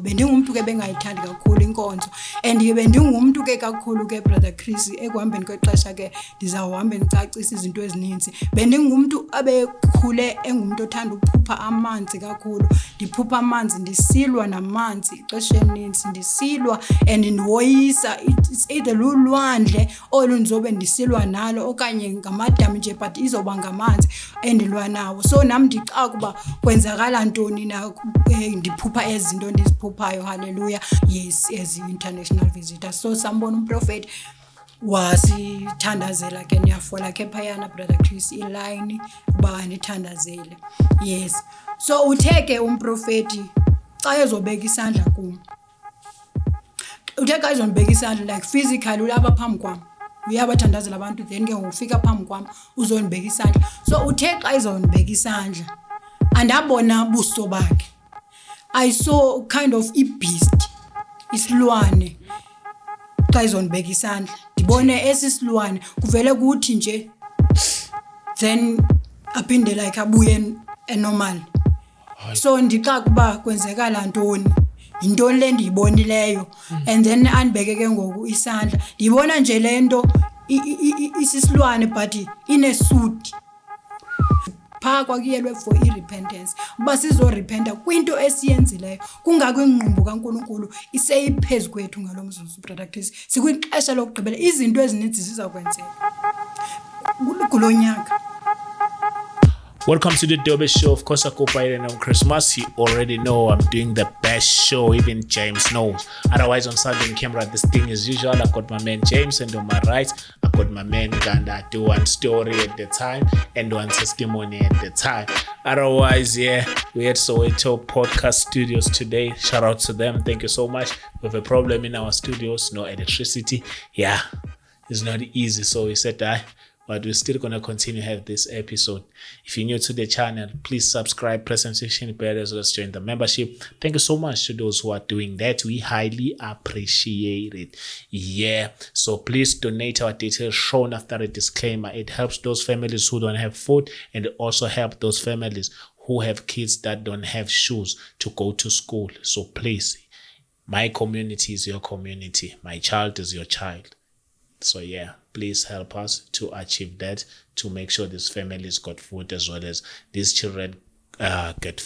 Bendingumuntu ke bengayithandi kakhulu inkonzo and bendingumuntu ke kakhulu ke brother Chris ekuhambeni kwexesha ke ndizawuhamba ndicacisa izinto ezininzi. Bendingumuntu abekhule engumuntu othanda ukuphupha amanzi kakhulu. Ndiphupha amanzi, ndisilwa namanzi ixesha elininzi, ndisilwa and ndiwoyisa either lulwandle olundizobe ndisilwa nalo okanye ngamadami nje but izoba ngamanzi endilwa nawo. So nami ndica ukuba kwenzakala ntoni na ndiphupha ezinto ndiziphuphayo. Hallelujah. Yes, as international visitor. So sambona umprofeti wasithandazela ke niyafola ke phayana brother Chris iline uba nithandazele. Yes. So utheke umprofeti xa ezobeka isandla kum. Utheka izonibeka isandla like physically ulapha phambi kwami. Uyabathandazela abantu then ke ufika phambi kwami uzonibeka isandla. So uthexa izonibeka isandla andabona buso bakhe. I saw kind of a beast, isilwane xa izonibeka isandla. Ndibone esisilwane kuvele kuthi nje then aphinde like abuye normal. So ndixa kuba kwenzekala ntoni, yintoni le ndiyibonileyo and then andibeke ke ngoku isandla. Ndibona nje lento isisilwane but inesuit. Pha kwakuyelwe for irepentance uba sizorepenta kwinto esiyenzileyo kungakwingqumbu kaNkulunkulu iseyiphezulu kwethu ngalomzuzu brother Chris. Sikwixesha lokugqibela izinto ezininzi zizakwenzeka kulonyaka. Welcome to the Dobe Show. Of course, I go by the name Christmas. You already know I'm doing the best show. Even James knows. Otherwise, on Sunday in camera, this thing as usual. I got my man James, and on my right, I got my man Ganda. Do one story at the time and one testimony at the time. Otherwise, yeah, we had Soweto Podcast Studios today. Shout out to them. Thank you so much. We have a problem in our studios. No electricity. Yeah, it's not easy. So we said that. But we're still going to continue to have this episode. If you're new to the channel, please subscribe, press notification bell, as well as join the membership. Thank you so much to those who are doing that. We highly appreciate it. Yeah. So please donate. Our details shown after a disclaimer. It helps those families who don't have food, and it also helps those families who have kids that don't have shoes to go to school. So please, my community is your community. My child is your child. So yeah, please help us to achieve that, to make sure these families got food as well as these children get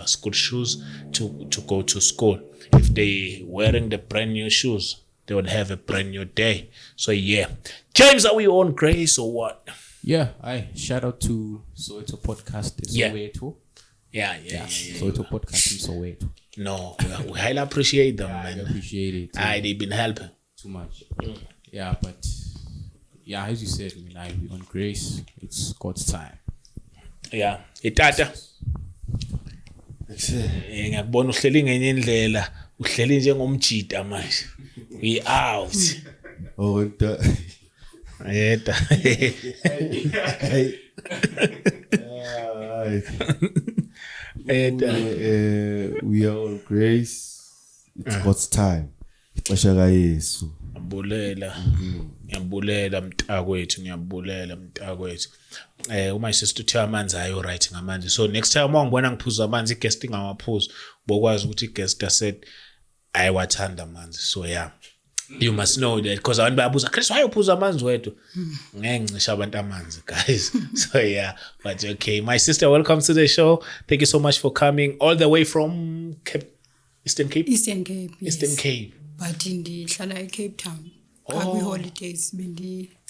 school shoes to go to school. If they wearing the brand new shoes, they would have a brand new day. So yeah, James, are we on grace or what? Yeah, shout out to Soweto Podcast in Soweto. Yeah. Soweto Podcast in Soweto. No, we highly appreciate them, man. I appreciate it. They've been helping too much. Yeah, but yeah, as you said, we're on grace. It's God's time. Yeah, itata. Ngiyakubona uhleli ngenye indlela, uhleli njengomjida manje. We out. Oh, Eta. We are on grace. It's God's time. Ixesha kaYesu. Ngiyabulela mntakwethu. Uma sister uthi amanzi ayo right ngamanzi. So next time ungibona ngiphuza amanzi guest ngawaphuza, bokwazi ukuthi guest said ayiwathanda amanzi. So yeah. You must know that because abantu bayabuza, Chris, why uphuza amanzi wethu? Ngencisha abantu amanzi, guys. So yeah, but okay. My sister, welcome to the show. Thank you so much for coming all the way from Eastern Cape. Yes. Eastern Cape. But ndihlala eCape Town. Kwi holidays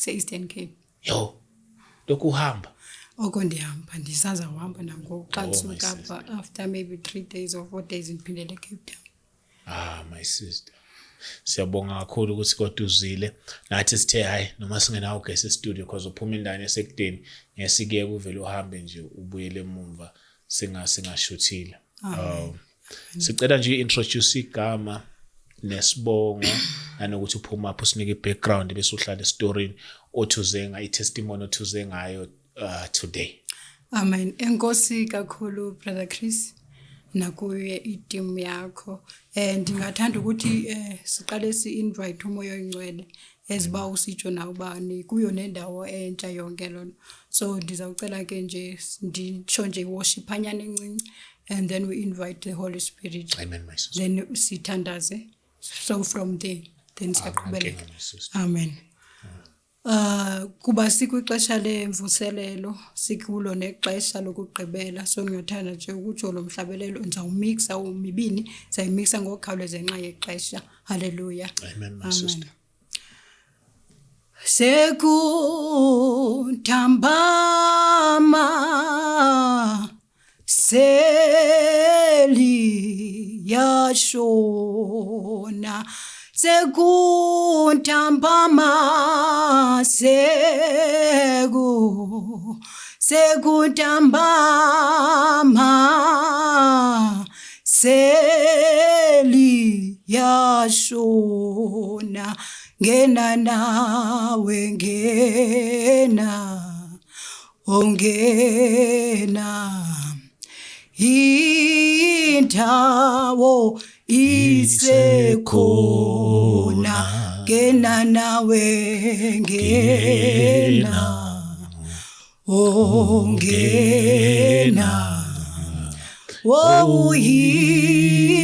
Eastern Cape. Yo. Lokhu uhamba. Oko ndihamba ndisaza uhamba nangoku xa ndisuka after maybe 3 days or 4 days ndiphindele eCape Town. My sister. Siyabonga kakhulu ukuthi kodwa uzile. Nathi sithe hayi noma singenawo ugesi studio because uphuma indani esekudeni ngesikeke uvele uhambe nje ubuyele emuva singashuthile. Sicela nje introduce igama nesibongo nanokuthi uphuma apho sinike background bese uhlala estoryini othuze i-testimony othuze ngayo today. Amen. Enkosi kakhulu brother Chris nakuye i-team yakho. Ndingathanda ukuthi siqale si-invite umoya oyingcwele eziba usitsho na ubani kuyo nendawo entsha yonke lona. So ndizawucela ke nje nditsho nje worship anyana encinci and then we invite the Holy Spirit. Amen, my sister. Then sithandaze. So from there, then siyaqhubeleka. Amen, my sister. Amen. Kuba sikwixesha lemvuselelo sikulo nexesha lokugqibela so ngiyathanda nje ukuthi lo mhlabelelo nizawumixa umibini sayimixa ngokukhawuleza ngenxa yexesha. Hallelujah. Amen, my sister. Sekuntambama seli yashona sekuntambama sekuntambama seli yashona ngena nawe ngena ongena indawo isekhona ngena nawe ngena ongena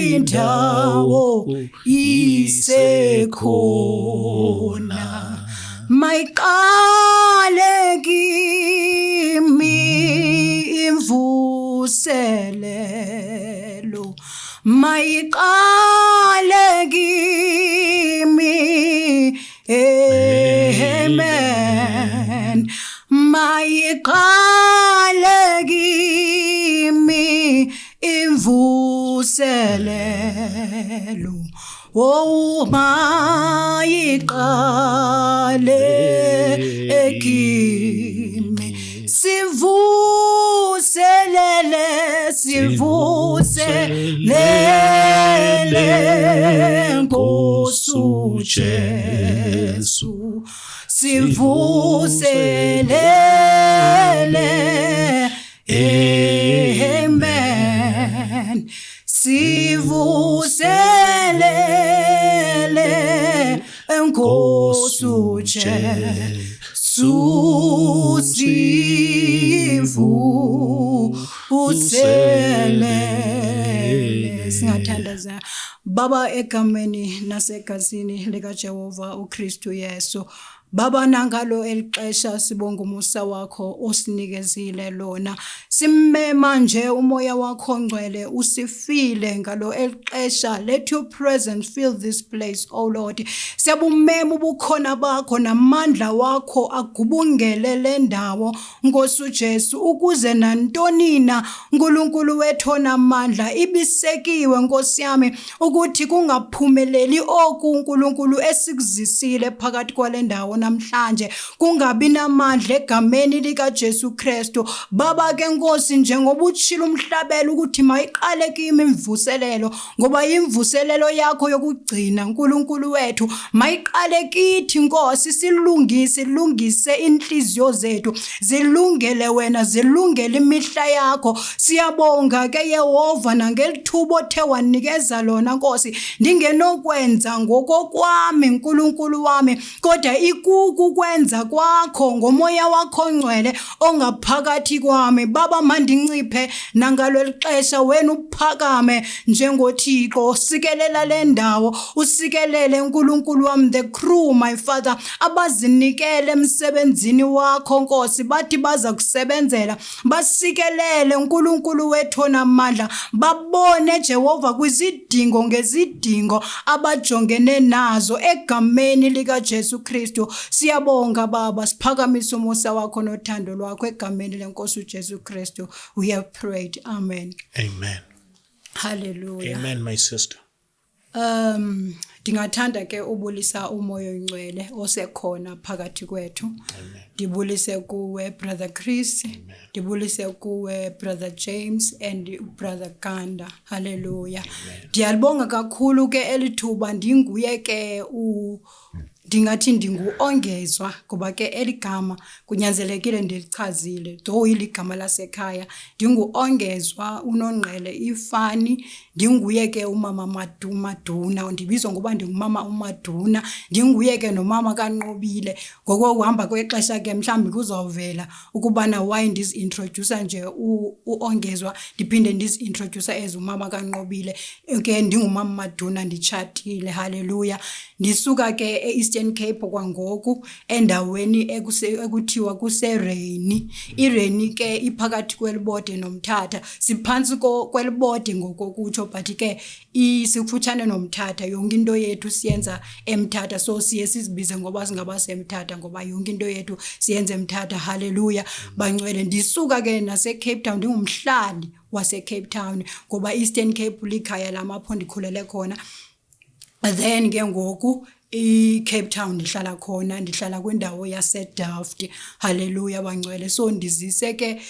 indawo isekhona mayiqale kimi imvuselelo mayiqale kimi amen mayiqale kimi imvuselelo oh mayiqale kimi sivuselele Nkosi Jesu sivuselele amen sivuselele Nkosi Jesu sivuselele. Singathandaza Baba egameni nasegazini lika Jehova uKristu Yesu. Baba nangalo elixesha sibonga umusa wakho osinikezile lona simmema nje umoya wakho ongcwele usifile ngalo elixesha let your presence fill this place oh Lord siyabumema ubukhona bakho namandla wakho agubungele le ndawo Nkosi uJesu ukuze nantonina uNkulunkulu wethu onamandla ibisekiwe Nkosi yami ukuthi kungaphumeleli oku uNkulunkulu esikuzisile phakathi kwale ndawo namhlanje kungabi namandla egameni lika Jesu Kristu baba ke Nkosi njengoba utshila umhlabelo ukuthi mayiqale kimi imvuselelo ngoba imvuselelo yakho yokugcina uNkulunkulu wethu mayiqale kithi Nkosi silungise inhliziyo zethu zilungele wena zilungele imihla yakho siyabonga ke Yehova nangelithubo othe wanikeza lona Nkosi ndingenokwenza ngokokwami uNkulunkulu wami kodwa kukwenza kwakho ngomoya wakho ongcwele ongaphakathi kwami baba mandinciphe nangalo lixesha wena uphakame njengoThixo sikelela le ndawo usikelele uNkulunkulu wami the crew my father abazinikele emsebenzini wakho Nkosi bathi baza kusebenzela basikelele uNkulunkulu wethu onamandla babone Jehova kwizidingo ngezidingo abajongene nazo egameni lika Jesu Kristu siyabonga baba siphakamisa umusa wakho nothando lwakho egameni lenkosi uJesu Kristu we have prayed amen Amen. Hallelujah. Amen, my sister. Ndingathanda ke ubulisa umoya ongcwele osekhona phakathi kwethu. Ndibulise kuwe brother Chris, ndibulise kuwe brother James and brother Ganda. Hallelujah. Ndiyalibonga kakhulu ke elithuba ndinguye ke ndingathi ndinguongezwa ngoba ke eligama kunyanzelekile ndilichazile though iligama lasekhaya. Ndinguongezwa uNongqele Ifani, ndinguye ke umama Maduna, ndibizwa ngoba ndingumama uMaduna, ndinguye ke nomama kaNqobile. Ngokuhamba kwexesha ke mhlawumbi kuzawuvela ukubana why ndizintroduce nje uongezwa ndiphinde ndizintroduce as umama kaNqobile. Ke ndingumama Maduna, nditshatile, haleluya. Ndisuka ke eEastern Cape kwangoku endaweni ekuthiwa kuseReni. iReni ke iphakathi kweLibode noMthatha, siphantsi kweLibode ngokokutsho, but ke isikufutshane noMthatha. Yonke into yethu siyenza eMthatha, so siye sizibize ngoba singabaseMthatha ngoba yonke into yethu siyenza eMthatha, haleluya bangcwele. Ndisuka ke naseCape Town, ndingumhlali waseCape Town ngoba Eastern Cape likhaya lamapho ndikhulele khona. Then ke ngoku iCape Town ndihlala kwindawo yaseDelft, haleluya bangcwele. So ndizise ke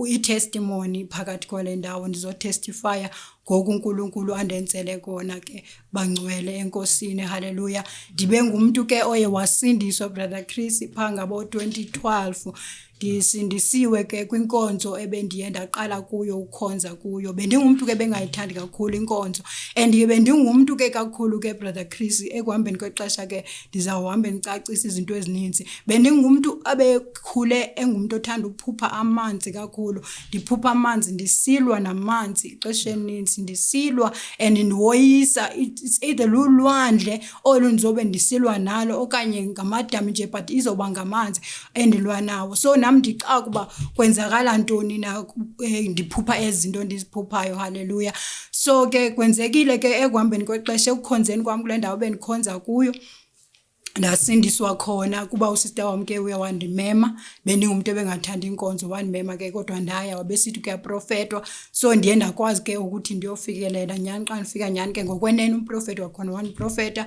i-testimony phakathi kwale ndawo, ndizotestifya ngoku uNkulunkulu andenzele kona ke bangcwele enkosini, haleluya. Ndibe ngumuntu ke oye wasindiswa brother Chris pha ngabo 2012. Ndisindisiwe ke kwinkonzo ebendiye ndaqala kuyo ukhonza kuyo. Bendingumuntu ke bengayithandi kakhulu inkonzo, and bendingumuntu ke kakhulu ke brother Chris ekuhambeni kwexesha ke ndizawuhamba ndicacisa izinto ezininzi. Bendingumuntu abekhule engumuntu othanda ukuphupha amanzi kakhulu, ndiphupha amanzi, ndisilwa namanzi ixesha elinintsi, ndisilwa and ndiwoyisa either lulwandle olundizobe ndisilwa nalo okanye ngamadami nje, but izoba ngamanzi endilwa nawo. So nami ndicaka kuba kwenzakala ntoni na ndiphupha ezinto ndiziphuphayo, haleluya. So ke kwenzekile ke ekuhambeni kwexesha ekukhonzeni kwami kule ndawo bendikhonza kuyo, ndasindiswa khona kuba usister wami ke uye wandimema. Bendingumuntu ebengathanda inkonzo, wandimema ke kodwa ndaya, wabesithi kuyaprofetwa. So ndiye ndakwazi ke ukuthi ndiyofikelela nyani. Xa ndifika nyani ke ngokwenene umprofeti wakhona wandiprofeta,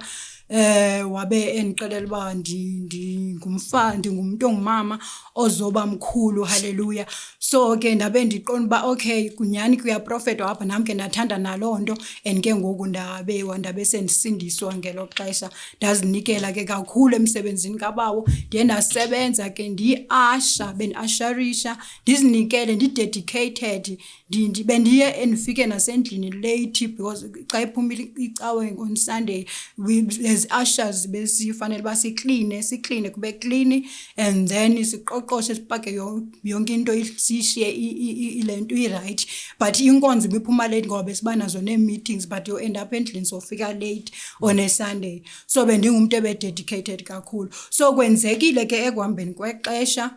wabe endixelela uba ndingumuntu ongumama ozoba mkhulu, haleluya. So ke ndabe ndiqonda uba okay kunyani kuyaprofetwa apha, nami ke ndathanda naloo nto, and ke ngoku ndabe sendisindiswa ngelo xesha. Ndazinikela ke kakhulu emsebenzini kaBawo, ndiye ndasebenza ke ndiasha, bendiasharisha, ndizinikele, ndidedicated. Bendiye endifike nasendlini late because xa iphumile icawe on Sunday, as ushers besifanele ba sikline kube clean, and then siqoqoshe sipake yonke into sishiye ilento right. But inkonzo ibiphuma late ngoba besiba nazo ne-meetings, but you end up endlini sofika late on a Sunday. So bendingumuntu ebededicated kakhulu. So kwenzekile ke ekuhambeni kwexesha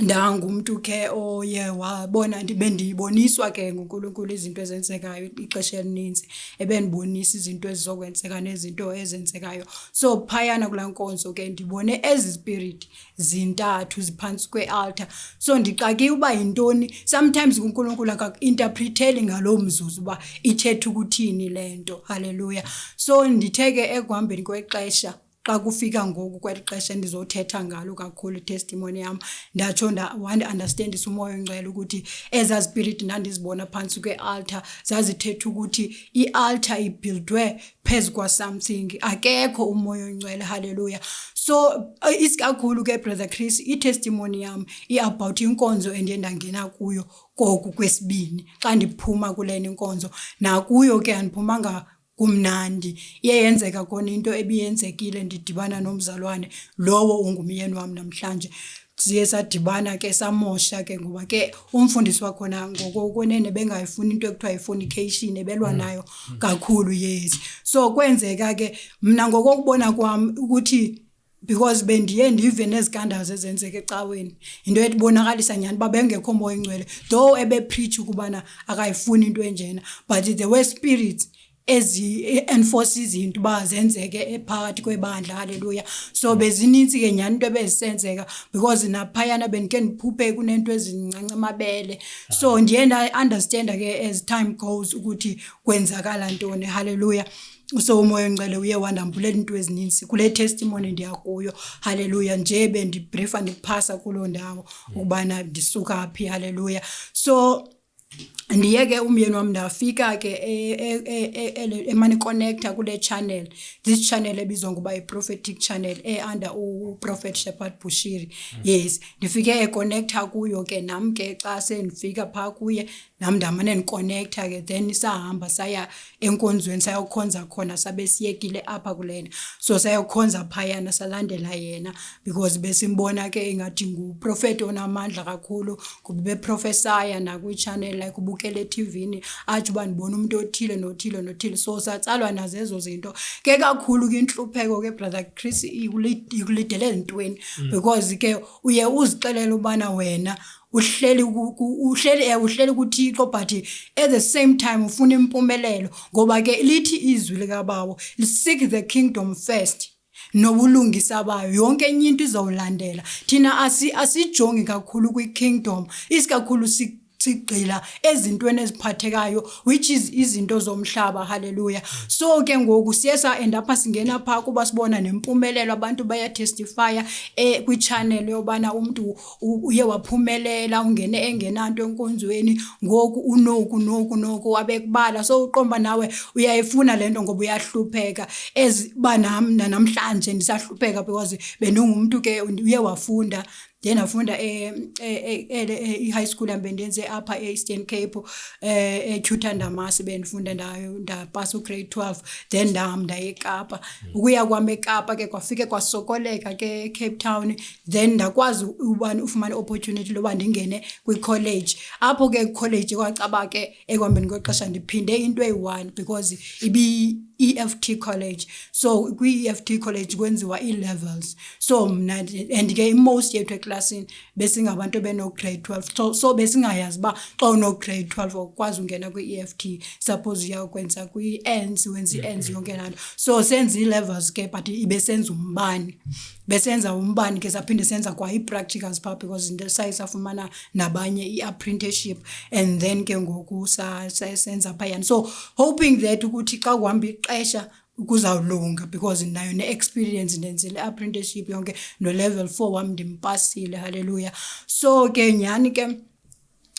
ndangumuntu ke oye wabona bendiboniswa ke nguNkulunkulu izinto ezenzekayo ixesha elininzi, ebendibonisa izinto ezizokwenzeka nezinto ezenzekayo. So phayana kulaa nkonzo ke ndibone ezi spirit zintathu ziphansi kwealtar. So ndiqake uba yintoni. Sometimes uNkulunkulu akaku-interpreteli ngaloo mzuzu uba ithetha ukuthini le nto, haleluya. So ndithe ke ekuhambeni kwexesha xa kufika ngoku kwexesha ndizothetha ngalo kakhulu testimony yami, ndatsho understandisa umoya ongcwele ukuthi eza spirit ndandizibona phansi kwealtar zazithetha ukuthi ialtar ibuildwe phezu kwa something, akekho umoya ongcwele, haleluya. So isikakhulu ke brother Chris i-testimony yami i-about inkonzo endiye ndangena kuyo koku kwesibini xa ndiphuma kulena inkonzo. Nakuyo ke andiphumanga kumnandi, iyenzeka kona into ebiyenzekile. Ndidibana nomzalwane lowo ungumyeni wami namhlanje, siye sadibana ke samosha ke ngoba ke umfundisi wakhona ngokwenene bengayifuni into ekuthiwa i-fornication, ebelwa nayo kakhulu, yes. So kwenzeka ke mna ngokubona kwami ukuthi because bendiye ndive nezikandalo ezenzeka ecaweni, into etibonakalisa nyani babengekho moya ongcwele, though ebepreach ukubana akayifuni into enjena, but the way spirits ezi-enforce izinto uba zenzeke ephakathi kwebandla, haleluya. So bezininzi ke nyani into ebezisenzeka because naphayana bendike ndiphuphe kunento ezincanca amabele. So ndiye nda-understanda ke as time goes ukuthi kwenzakala ntoni, haleluya. So umoya ongcwele uye wandambulela into ezininzi kule testimony ndiyakuyo, haleluya. Nje bendibriefa ndikuphasa kuloo ndawo ukubana ndisuka phi, haleluya. So ndiye ke umyeni wami ndafika ke emani connector kule channel, this channel ebizwa ngoba i-prophetic channel under uProphet Shepherd Bushiri. Yes, ndifike econnector kuyo ke nam ke xa sendifika pha kuye nam ndamane ndiconnector ke, then sahamba saya enkonzweni sayokhonza khona, sabe siyekile apha kulena, so sayokhonza phayana salandela yena because besimbona ke ingathi nguprofeti onamandla kakhulu, kuba beprofesaya nakwi-channel like ubukele TV athi uba ndibona umuntu othile nothile nothile, so satsalwa nazo ezo zinto ke kakhulu. Ke inhlupheko ke brother Chris ikulidele ezintweni because ke uye uzixelela ubana wena uhleli kuThixo but at the same time ufuna impumelelo, ngoba ke lithi izwi likaBaba, seek the kingdom first nobulungisa bayo, yonke enye into izowulandela. Thina asijongi kakhulu kwi-kingdom, isikakhulu sigxila ezintweni eziphathekayo, which is izinto zomhlaba. Hallelujah. So ke ngoku siyesa end up singena pha kuba sibona nempumelelo, abantu bayatestifya kwi-channel yobana umuntu uye waphumelela, ungene engenanto enkonzweni, ngoku unoku wabekubala. So uqomba nawe uyayifuna lento ngoba uyahlupheka, eziba namhlanje ndisahlupheka because benungumuntu ke uye wafunda. Then afunda high school ambendenze apha Eastern Cape eTutandamasi benifunda ndayo, ndapasa grade 12, then ndahamba eKapa. Ukuya kwami eKapa ke kwafike kwasokoleka ke Cape Town, then ndakwazi ufumana opportunity loba ndingene kwi-college. Apho ke college kwacaba ke ekwambeni kwexesha ndiphinde into eyi-1 because EFT college. So kwi-EFT college kwenziwa i-levels, so mna and ke most yethu eclassini besingabantu beno grade 12, so besingayazi ba xa uno grade 12 ukwazi ungena kwi-EFT, suppose uyakwenza kwi-ENS, wenza i-ENS yonke lanto. So senza i-levels ke but ibesenza umbani, besenza umbani ke saphinde senza kwa i-practicals pha because into sayisafumana nabanye i-apprenticeship, and then ke ngoku senza phayana. So hoping that ukuthi xa kuhamba ixesha kuzawulunga because nayo ne-experience ndenzile apprenticeship yonke no level 4 wami ndimpasile. Hallelujah. So ke nyani ke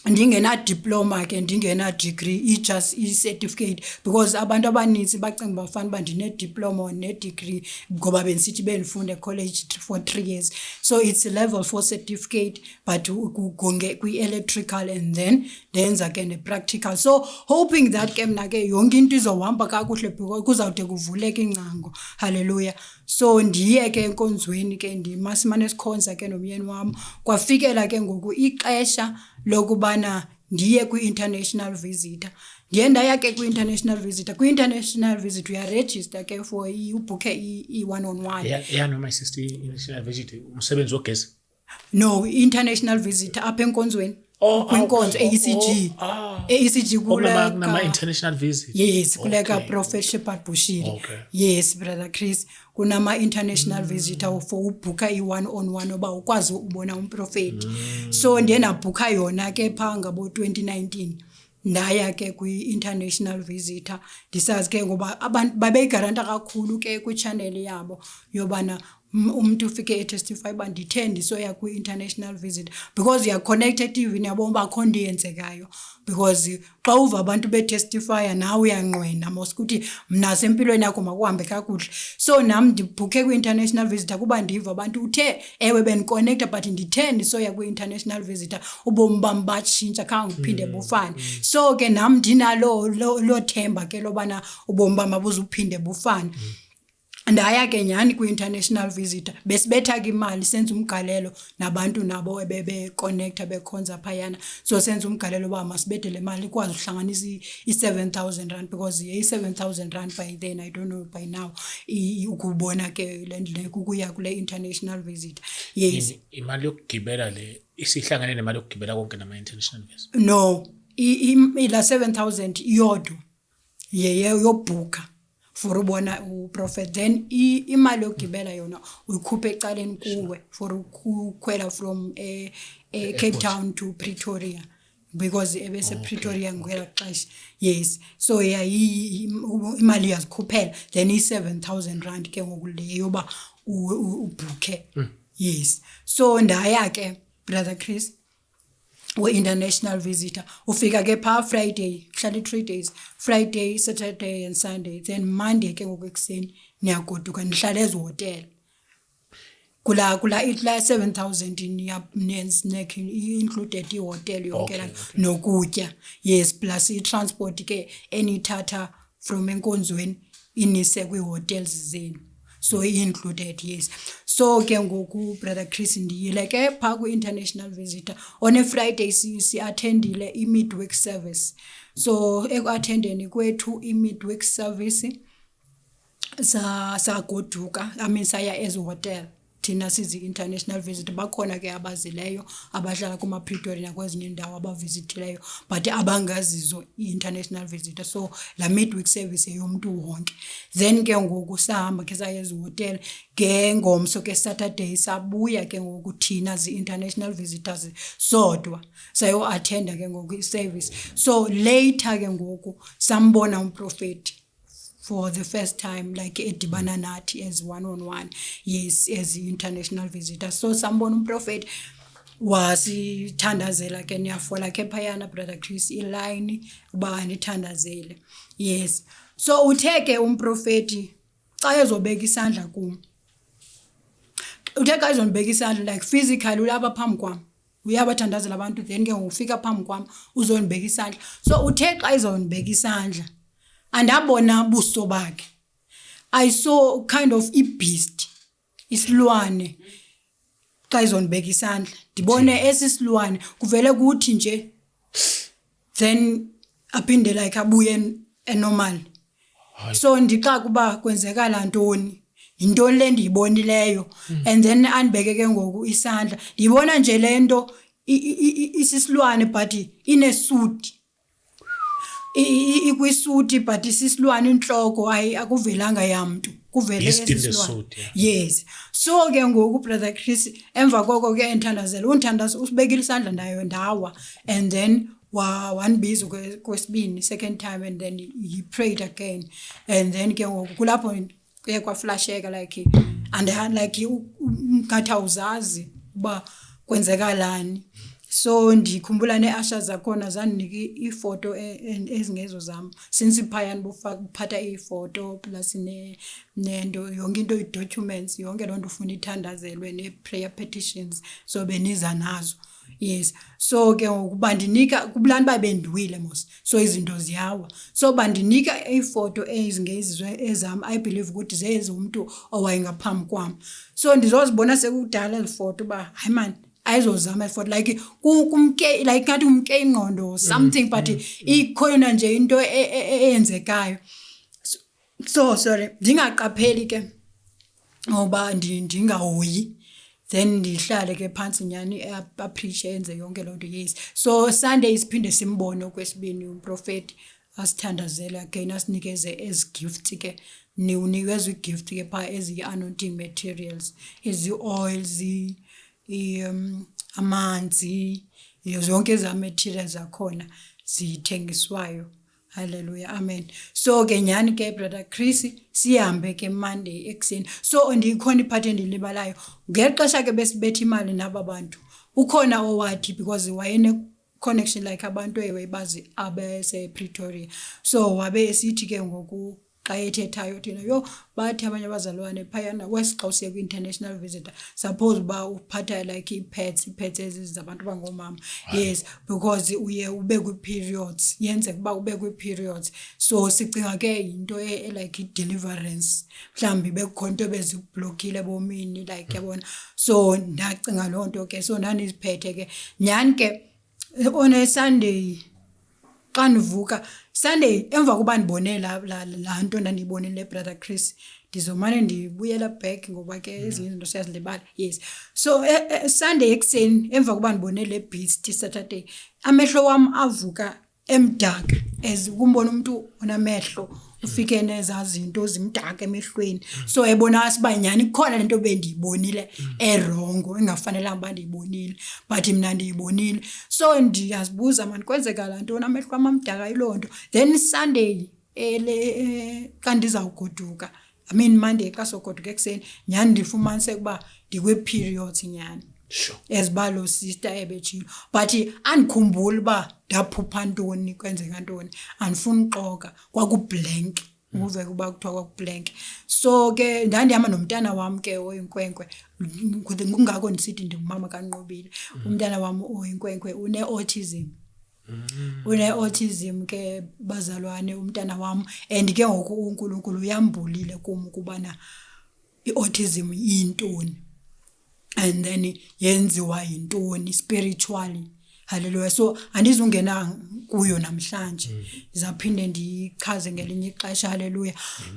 ndingena diploma ke ndingena degree, just i-certificate because abantu abaninzi bacinga bafana ba ndine diploma ne degree ngoba benisithi benifunda college for 3 years. So it's a level 4 certificate but ugonge kwi-electrical and then ndenza ke ne-practical. So hoping that ke mna ke yonke into izohamba kakuhle because kuzawude kuvuleke ingcango. Hallelujah. So ndiye ke enkonzweni ke ndimasimane sikhonza ke nomyeni wami, kwafikela ke ngoku ixesha lokubana ndiye kwi-international visitor. Ndiye ndaya ke kwi-international visitor. Kwi-international visit uyaregister ke for ubhukhe i-1-on-1. Noma sister international visitor umsebenzi wogesi? No, international visitor apha enkonzweni. Kwinkonzo ECG. ECG kula nama international visit. Yes, kuleka Prophet Shepherd Bushiri. Okay. Yes, brother Chris. Kunama international visitor for ubhuka i-1-on-1 oba ukwazi ubona umprofeti. So ndiye nabhuka yona ke pha ngabo 2019. Ndaya ke kwi-international visitor. Ndisazi ke ngoba abantu babeyigaranta kakhulu ke kwi-channel yabo yobana umuntu ufike etestify ba ndithende soya kwi-international visit because you are connected even yabo bakho ndiyenzekayo, because xa uva abantu betestifya nawe uyanqwena mosikuthi mna sempilweni yakho makuhambe kakuhle. So nam ndibhuke kwi-international visitor kuba ndiva abantu uthe ewe beniconnecta but ndithende soya kwi-international visitor ubomi bam batshintsha khange uphinde bufane. So ke nam ndinalo lo themba ke lobana ubomi bam abuzuphinde bufane. Ndaya ke nyani kwi-international visitor besibetha ke imali senza umgalelo nabantu nabo bebe-connecta bekhonza phayana. So senza umgalelo ba masibethe le mali ikwazi uhlanganisa i-7,000 rand because i-7,000 rand by then I don't know by now ukubona ke le kuya kule international visit. Yes, imali yokugibela le isihlangane nemali yokugibela konke nama international visit? No, ila 7,000 iyodwa yobhuka for ubona uprofet, then imali yokugibela yona uyikhupha ecaleni kuwe for ukukhwela from Cape Town to Pretoria because ebese Pretoria ngikhwela xesha. Yes, so imali yazikhuphela then i-7,000 rand ke ngokuleyo ba ubhuke. Yes, so ndaya ke brother Chris we-international visitor ufika ke phaa Friday hlala 3 days, Friday, Saturday and Sunday, then Monday ke ngoku ekuseni niyagoduka nihlala ezihotel kula 7,000 included ihotel yonke la nokutya, yes, plus i-transport ke enithatha from enkonzweni inise kwi-hotels zenu, so included, yes. So ke ngoku brother Chris ndiyile ke phaa kwi-international visitor on a Friday si-attendile i-midweek service, so eku-attendeni kwethu i-midweek service sagoduka, I mean saya ezihotel thina sizi-international visitor. Bakhona ke abazileyo abahlala kuma-Pretoria nakwezinye indawo abavizitileyo but abangazizo i-international visitor, so la midweek service yomntu wonke. Then ke ngoku sahamba ke saya ezihotel ngengomso ke Saturday sabuya ke ngoku thina zi-international visitors sodwa sayo-attenda ke ngoku i-service. So later ke ngoku sambona umprofeti for the first time, like edibana nathi as one-on-one, yes, as international visitor. So sambona umprofeti wasithandazela ke niyafola ke phayana brother Chris iline uba nithandazele, yes. So utheke umprofeti xa ezobeka isandla kum, utheka ezonibeka isandla like physically ulapha phambi kwam uyabathandazela abantu, then ke ufika phambi kwam uzonibeka isandla. So uthe xa ezonibeka isandla andabona buso bakhe, I saw kind of i-beast, isilwane xa izonibeka isandla ndibone esisilwane kuvele kuthi nje then aphinde like abuye enormal. So ndixa kuba kwenzekala ntoni, yintoni le ndiyibonileyo, and then andibeke ke ngoku isandla ndibona nje lento isisilwane but inesuti, ikwisuti but isisilwane inhloko akuvelanga yamntu, kuvele esisilwane, yes. So ke ngoku brother Chris emva koko ke enthandazela unthandaza usibekile isandla ndayo ndawa, and then wanbiza kwesibini second time, and then he prayed again, and then ke ngoku kulapho ke kwaflasheka like and like ngathi awuzazi uba kwenzekalani. So ndikhumbula neasha zakhona zandinika ifoto ezingezo zami since iphayani buphatha ifoto plus nento yonke into i-documents yonke loo nto ufuna ithandazelwe ne-prayer petitions, so beniza nazo, yes. So ke bandinika kubulani babendiwile mos, so izinto ziyawa, so bandinika ifoto ezingezizwe ezami I believe ukuthi zezomuntu owayengaphambi kwami. So ndizozibona sekudala lefoto ba hayi man ayizozama for like kumke like ngathi umke ingqondo something, but ikhona nje into eyenzekayo. So sorry ndingaqapheli ke ngoba ndingahoyi, then ndihlale ke phansi nyani appreciate enze yonke loo nto, yes. So Sunday siphinde simbone okwesibini umprofeti asithandazela again asinikeze as gift ke niwunikezwe igift ke pha ezi-anointing materials, ezi-oils, amanzi, zonke eza materials zakhona zithengiswayo. Hallelujah, amen. So ke nyani ke brother Chris sihambe ke Monday ekuseni. So ndikhona iphathi endilibalayo ngexesha ke besibetha imali naba bantu ukhona owathi because wayene connection like abantu ewebazi abese Pretoria, so wabe esithi ke ngoku xa ethethayo thina yo bathi abanye abazalwane phayana wesixa usiya kwi-international visitor suppose ba uphatha like i-pets ezizabantu bangomama, yes, because uye ube kwi-periods, yenze kuba ube kwi-periods, so sicinga ke into like i-deliverance mhlawumbi bekukhona into bezikublokile bomini like yabona. So ndacinga loo nto ke, so ndandiziphethe ke nyani ke on a Sunday xa ndivuka Sunday emva kuba ndibone la nto ndandiyibonile brother Chris ndizomane ndibuyela back ngoba ke ezinye izinto siyazilibala, yes. So Sunday ekuseni emva kuba ndibone le beast Saturday amehlo wam avuka emdaka as kumbona umuntu onamehlo ufike nezazi into zimdaka emehlweni, so ebona asiba nyani khona lento bendiyibonile erongo engafanelanga ba ndiyibonile but mina ndiyibonile. So ndiyazibuza man kwenzeka la nto amehlo amamdaka ilonto. Then Sunday kanti zawugoduka, I mean Monday xa sogoduka ekuseni nyani ndifumanise kuba ndikwe periods nyani, Sure. ezibalo sister ebetshilo but andikhumbula uba ndaphupha ntoni kwenzeka ntoni andifuni uxoka kwakublank uve kuba kuthiwa kwakublank so ke ndandihamba nomntana wam ke oyinkwenkwe kungako ndisithi ndingumama kaNqobile umntana wam oyinkwenkwe une-autism une-autism ke bazalwane umntana wam and ke ngoku uNkulunkulu uyambulile kum ukubana i-autism yintoni and then yenziwa yintoni spiritually hallelujah so andizungena kuyo namhlanje ndizaphinde ndichaze ngelinye ixesha hallelujah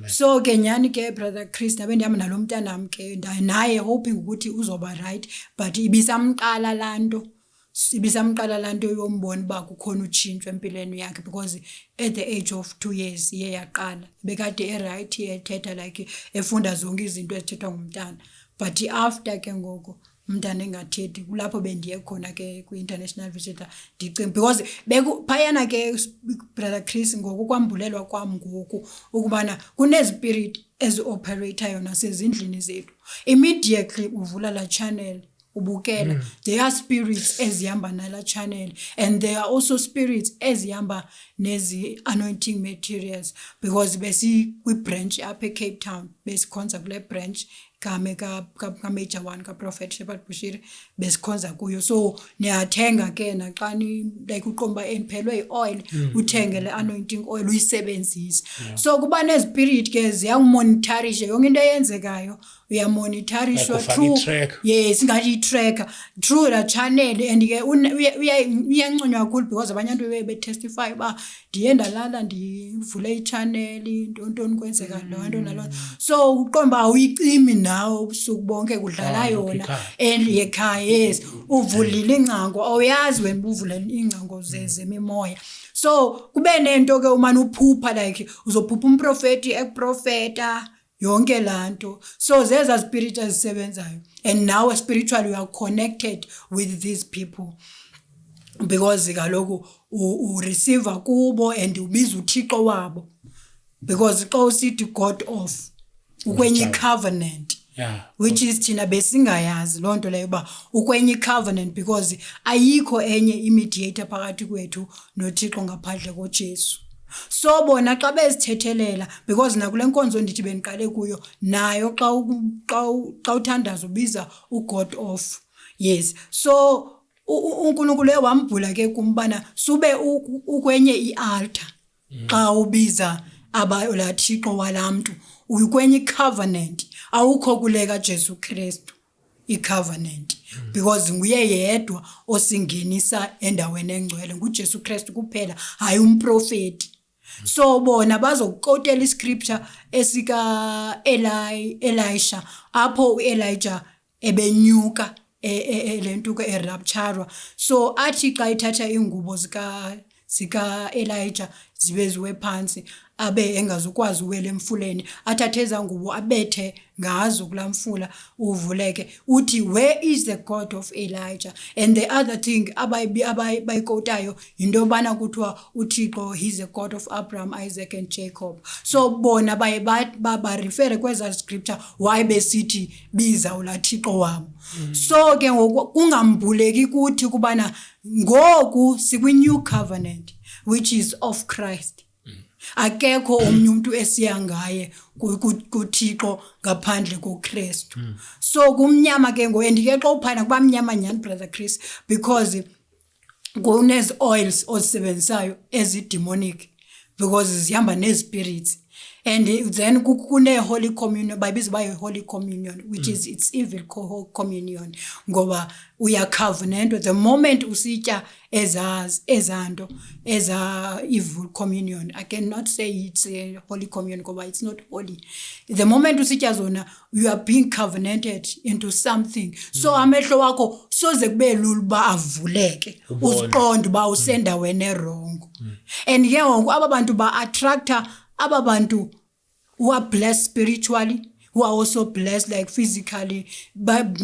so ke nyani ke brother Chris nabe ndihamba nalomntana nami ke naye hoping ukuthi uzoba right but ibisamqala lanto yombona ba kukhona utshintsho empilweni yakhe because at the age of 2 years iye yaqala bekade right ethetha like efunda zonke izinto ezithethwa ngumntana but after ke ngoko umntana engathethi kulapho bendiye khona ke kwi-international visitor ndicimba because phayana ke brother Chris ngoku kwambulelwa kwam ngoku ukubana kunezipirit ezi-operatayo nasezindlini zethu immediately uvula la channel ubukela there are spirits ezihamba nala channel and there are also spirits ezihamba nezi anointing materials because besi kwi-branch apha eCape Town besikhonza kule branch kame ka Major 1 ka Prophet Shepherd Bushiri besikhonza kuyo so niyathenga ke naxani like uqomba eniphelwe ioil uthenge le anointing oil uyisebenzise so kuba nezipirit ke ziyamonitorisha yonke into eyenzekayo uyamonitorisha through yes ngathi i-tracker through la channel and ke uyanconywa kakhulu because abanye abantu betestify ba ndiye ndalala ndivule i-channel into kwenzeka lonto nalona so uqomba awuyicimi nawo ubusuku bonke kudlala yona ekhaya yes uvulile ingcango awuyazi wena uvule ingcango zemimoya so kube nento ke umane uphupha like uzophupha umprofeti ekuprofeta yonke lanto so zeza spirit ezisebenzayo and now spiritually we are connected with these people because kaloku u receive kubo and ubiza uThixo wabo because xa usithi God of ukwenye covenant which is thina besingayazi lonto leyo ba ukwenye covenant because ayikho enye imediator phakathi kwethu noThixo ngaphandle koJesu so bona xa bezithethelela because nakule nkonzo ndithi beniqale kuyo nayo xa uthandaza ubiza uGod of yes so uNkulunkulu wambhula ke kumbana sube ukwenye ialtar xa ubiza abalathixo walamntu ukwenye covenant awukho kuleka Jesu Kristu icovenant because nguye yedwa osingenisa endaweni engcwele nguJesu Kristu kuphela hayi umprofeti so bona bazokotela iscripture esika Elisha apho uElijah ebenyuka lentuko erapturwa so athi xa ithatha ingubo zika Elijah zibeziwe phansi abe engazukwazi uwele emfuleni athathe ezangubo abethe ngazo kulamfula uvuleke uthi where is the God of Elijah and the other thing abayikotayo into bana kuthiwa uThixo he's the God of Abraham Isaac and Jacob so bona ba refer kweza scripture why besithi biza ulathixo wabo so ke kungambuleki kuthi kubana ngoku sikwi new covenant which is of Christ akekho omnye umuntu esiyangaye kuThixo ngaphandle koKristu so kumnyama ke andike xa uphana kuba mnyama nyani brother Chris because kunezi oils ozisebenzayo ezidemonic because zihamba nezspirits and then kune holy communion bayibiza bayo holy communion which is it's evil communion ngoba uya covenant the moment usitya ezanto eza evil communion I cannot say it's a holy communion ngoba it's not holy the moment usitya zona you are being covenanted into something so amehlo wakho soze kube lula ba avuleke uziqonde ba usenda wena wrong and ke ngoku ababantu ba attractor ababantu who are blessed spiritually who are also blessed like physically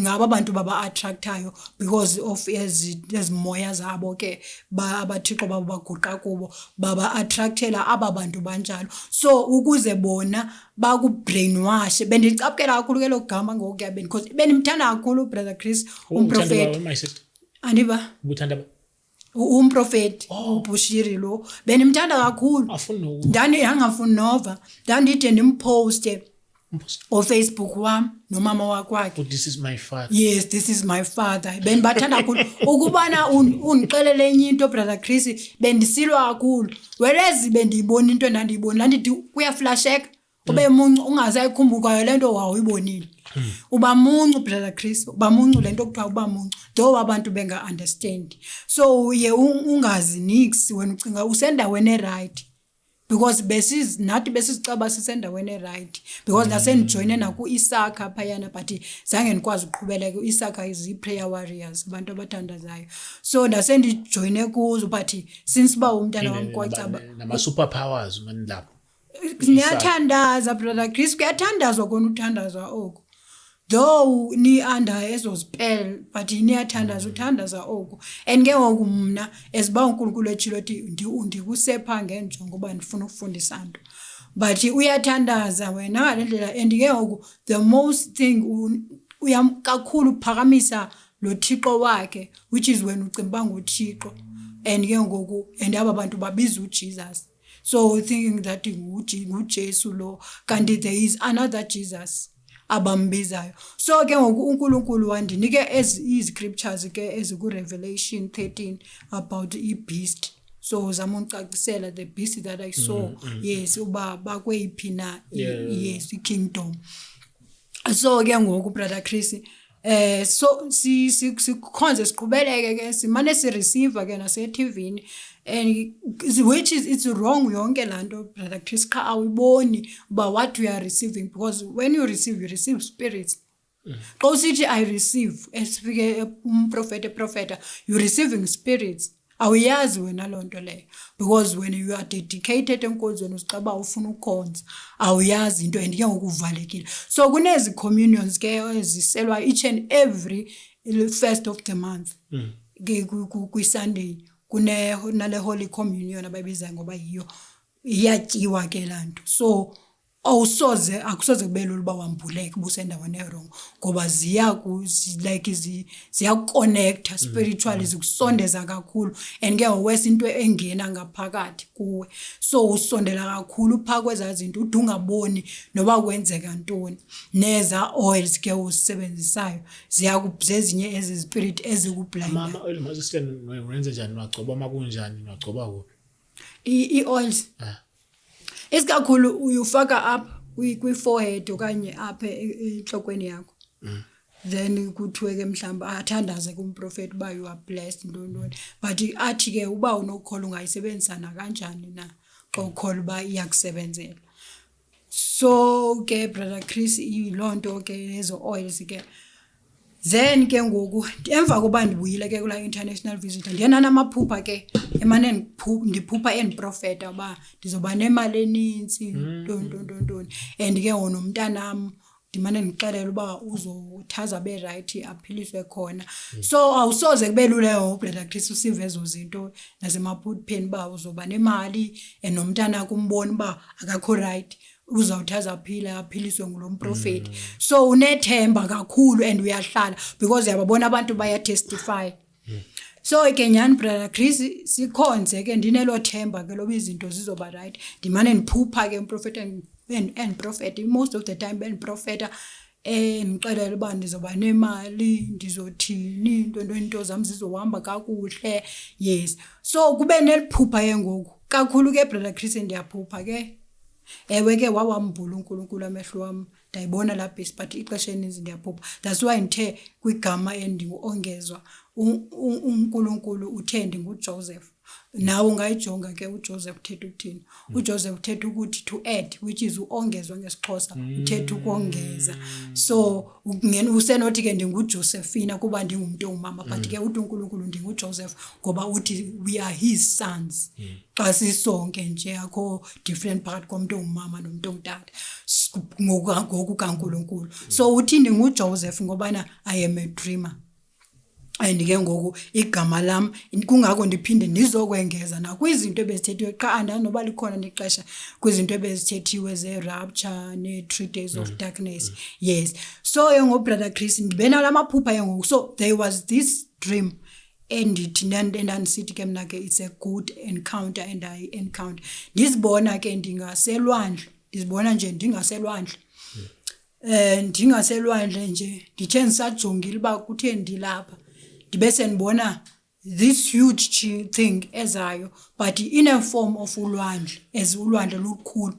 ngaba abantu baba attractayo because of ezimoya zabo ke abathixo babo baguqa kubo baba attractela aba bantu banjalo so ukuze bona baku brainwash bendicapukela kakhulu ke logama ngokuyabeni because benimthanda kakhulu brother Chris umprofeti my sister andiba ubuthanda umprofeti uBushiri lo benimthanda kakhulu afuna angafuni nova ndandide ndimposte o Facebook wami nomama wakwakhe this is my father. Yes, this is my father. Benibathanda kakhulu ukubana undixelele enye into brother Chris bendisilwa kakhulu whereas bendiyibona into endandiyibona ndithi kuyaflasheka ube muncu ungasayikhumbukayo lento wawuyibonile uba muncu brother Chris uba muncu lento kuthiwa uba muncu though abantu benga understand so ye ungazi nix wena ucinga usendaweni eright because nathi besizicaba sisendaweni right because nasenjoine naku Isaka phayana but zange nikwazi uqhubeleka Isaka is prayer warriors abantu abathandazayo so nasendijoine kuzo but since ba umntana wami kwacaba nama superpowers mani lapho niyathandaza brother Chris kuyathandazwa kona uthandazwa oku though ni under ezo spell but niyathandaza uthandaza oku and ke ngoku mna esiba uNkulunkulu echilo thi ndikusepha ngenjongo ngoba ndifuna ukufundisa abantu but uyathandaza wena ngalendlela and ke ngoku the most thing uyamkakhulu uphakamisa lo Thixo wakhe which is when ucimba ngoThixo and ke ngoku and aba bantu babiza uJesus so thinking that uJesu lo kanti there is another Jesus abambizayo so ke ngoku uNkulunkulu wandinike scriptures ke eziku Revelation 13 about beast so zama ucacisela the beast that I saw yes uba bakweyiphi na yes kingdom so ke ngoku brother Chris so sikhonze siqhubeleke ke simane si receive ke nase TV and which is it's wrong yonke lanto brother Chris cha awuboni but what we are receiving because when you receive spirits xa usithi I receive esifike umprofeta you receiving spirits awuyazi wena lonto leyo because when you are dedicated enkonzweni usicaba ufuna ukukhonza awuyazi into and ke ngokuvalekile so kunezi communions ke eziselwa each and every first of the month ku Sunday nale holy communion abayibiza ngoba yiyo iyatyiwa ke lanto so akusoze kubelula uba wambuleke busendaweni erong ngoba ziya connect spiritually zikusondeza kakhulu and ke wes into engena ngaphakathi kuwe so usondela kakhulu pha kwezazinto udungaboni noba kwenzeka ntoni neza oils ke usisebenzisayo ziyakuzezinye ezi spirit ezikublind mama oil masisten wenze njani wagcoba makunjani wagcoba kuphi i-oils isikakhulu uyufaka up kwi forehead okanye apha enhlokweni yakho then kuthiwe ke mhlamba athandaze kumprofeti ba you are blessed ntoni but athi ke uba unokholwa ungayisebenzisana kanjani na xa ukholwa ba iyakusebenzela so ke brother Chris ilonto ke ezo oils ke then ke ngoku emva koba ndibuyile ke kula international visitor ndiyena namaphupha ke emane ndiphupha endiprofeta ba ndizoba nemali eninzi ntoni and ke ngonomntanami ndimane ndixelela uba uzothaza be right aphiliswe khona so awusoze kubelule brother Chris usive ezo zinto nasemaphupheni ba uzoba nemali enomntana kumbona ba akakho right uzawuthaza aphiliswe ngulomprofeti so unethemba kakhulu and uyahlala because uyababona abantu baya testify so ke nyani brother Chris sikhonze ke ndinelo themba ke loba izinto zizoba right ndimane ndiphupha ke umprofeti and prophet most of the time ben profeta ngixelela uba ndizoba nemali ndizothini into zami zizohamba kakuhle yes so kube neliphupha yengoku kakhulu ke brother Chris ndiyaphupha ke ewe ke wawambula uNkulunkulu amehlo wami ndayibona la base but ixesha elininzi ndiyaphupha that's why ngithe kwigama endiongezwa uNkulunkulu uthe ndinguJoseph nawe ungayijonga ke uJoseph uthetha ukuthini. uJoseph uthetha ukuthi to add, which is uongezwa ngesixhosa, uthetha ukongeza. So ngene usenothi ke ndinguJosephina kuba ndingumuntu ongumama, but ke uthi uNkulunkulu ndinguJoseph ngoba uthi we are his sons. Xa sisonke nje akho different phakathi komuntu ongumama nomuntu ongutata ngoku kaNkulunkulu. So uthi ndinguJoseph ngobana I am a dreamer. And ke ngoku igama lam kungako ndiphinde ndizokwengeza nakwizinto ebezithethiwe qha andanoba likhona nexesha kwizinto ebezithethiwe ze-rapture ne-3 days of darkness. Yes, so ngobrother Chris ndibena lamaphupha ngoku. So there was this dream endithi ndandisithi ke mna ke it's a good encounter and I encounter. Ndizibona ke ndingaselwandle, ndizibona nje ndingaselwandle. Ndingaselwandle nje ndithe ndisajongile uba kutheni ndilapha. Bese ndibona this huge thing ezayo, but in a form of ulwandle, as ulwandle lukhulu.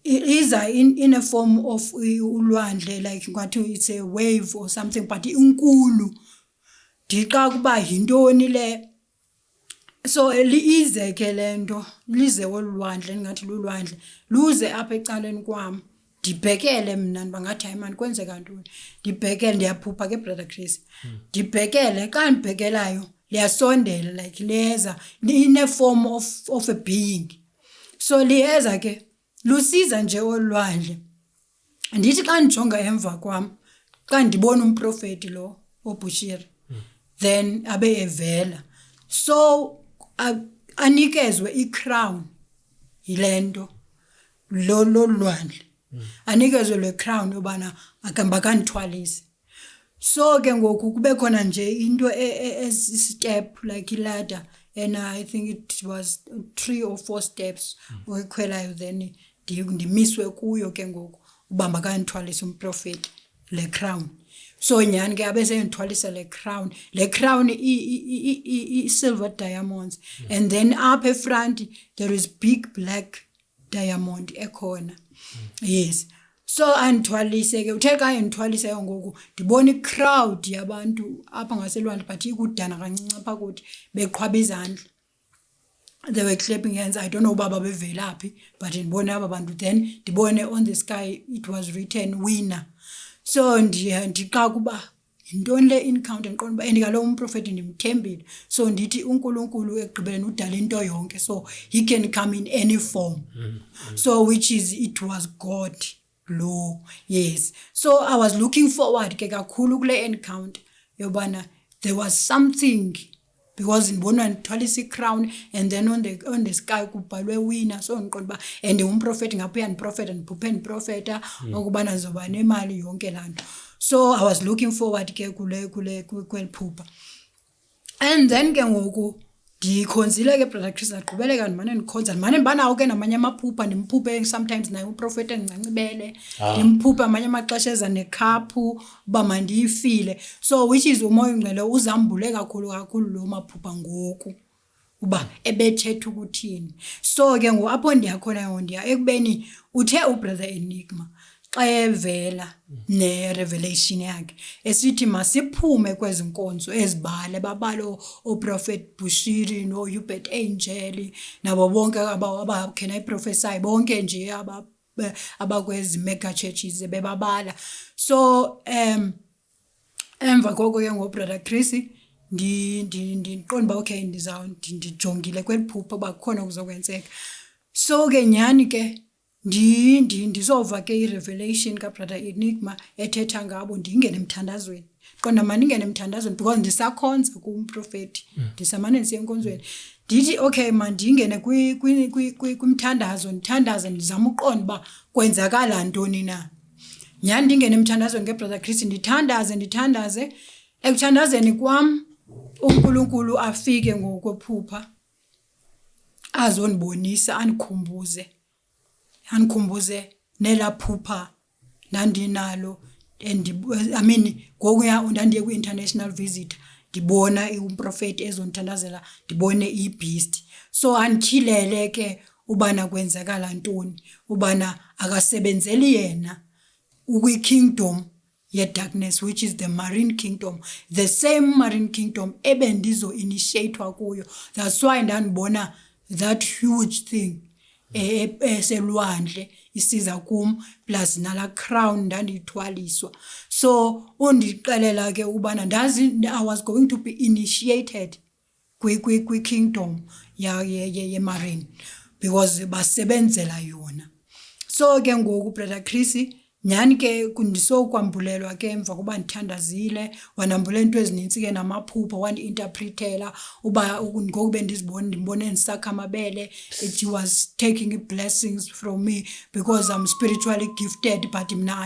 Is in a form of ulwandle, like ngathi it's a wave or something, but inkulu. Ndiqa kuba yintoni le. So lize ke lento, lize olwandle ngathi lulwandle, luze apha ecaleni kwami. Ndibhekele mina bangathi hayi man kwenzeka ntoni. Ndibhekele ndiyaphupha ke brother Chris. Ndibhekele xa ndibhekelayo liyasondela like leza in a form of a being. So liyeza ke lusiza nje olwandle. Ndithi xa ndijonga emva kwami xa ndibona umprofeti lo oBushiri then abe evela. So anikezwe iCrown yilento lo lwandle. Anikezwe le crown yobana akamba kanithwalise. So ke ngoku kube khona nje into step like ladder, and I think it was 3 or 4 steps oyikhwelayo then ndimiswe kuyo ke ngoku ubamba kanithwalise umprofeti le crown. So nyani ke abese ngithwalisa le crown. Le crown I silver diamonds, and then up front there is big black diamond ekhona. Yes. So andithwalise ke uthe ka ngithwalise ngoku ndibona iCrowd yabantu apha ngaselwandle but ikudana kancinci apha kuthi beqhwaba izandla. They were clapping hands. I don't know baba bevelaphi, but ndibona aba bantu then ndibone on the sky it was written winner. So ndiqa kuba intoni le encounter ndiqonda uba endikalo umprofeti ndimthembile. So ndithi uNkulunkulu egqibeleni udala into yonke, so he can come in any form. So which is it was God lo. Yes. So I was looking forward ke kakhulu kule encounter yobana there was something, because ndibona ndithwalisa iCrown and then on the sky kubhalwe winner. So ndiqonda uba and umprofeti ngapha yandiprofeta ndiphuphe ukubana zoba nemali yonke lanto. So I was looking forward ke kweliphupha. And then ke ngoku ndikhonzile ke brother Chris aqhubeleka ndimane ndikhonza ndimane ndibanawo ke namanye amaphupha ndimphuphe sometimes naye umprofeti engincibele ndimphuphe amanye amaxesha eza nekhaphu uba mandiyifile. So which is umoya ongcwele uzambule kakhulu lo maphupha ngoku uba ebethetha ukuthini. So ke ngoku apho ndiyakhona ndiya ekubeni uthe ubrother Enigma xa evela ne-revelation yakhe esithi masiphume kwezi nkonzo ezibale babalo oProfet Bushiri noHubert Angel nabo bonke abakhena iprophesy bonke nje abakwezi mega churches bebabala. So emva koko ke ngobrother Chris ndiqonda uba okay ndijongile kweliphupha bakhona kuzokwenzeka. So ke nyani ke ndizova ke irevelation kabrother Enigma ethetha ngabo ndingene emthandazweni. Qonda maningene emthandazweni because ndisakhonza kumprofeti ndisamane ndisiya enkonzweni. Ndithi okay man ndingene kwimthandazo ndithandaze ndizama uqonda uba kwenzakala ntoni na. Nyani ndingene emthandazweni ngebrother Chris ndithandaze ekuthandazeni kwam uNkulunkulu afike ngokwephupha azondibonisa andikhumbuze nelaphupha nandinalo. And I mean ngokuya ndandiye ku-international visit ndibona umprofeti ezondithandazela ndibone ibeast. So andikhilele ke ubana kwenzakala ntoni ubana akasebenzeli yena ukwi-kingdom ye-darkness, which is the marine kingdom, the same marine kingdom ebendizo-initiatwa kuyo. That's why ndandibona that huge thing eselwandle isiza kum plus nala crown ndandithwaliswa. So undixelela ke ubana ndazi I was going to be initiated kwi-kingdom ye-marine because basebenzela yona. So ke ngoku brother Chris nyani ke kundisokwambulelwa ke emva kuba ndithandazile wanambula into ezininzi ke namaphupha wandi-interpretela uba ngoku bendizibona ndimbone ndisakha amabele. He was taking blessings from me because I'm spiritually gifted but mna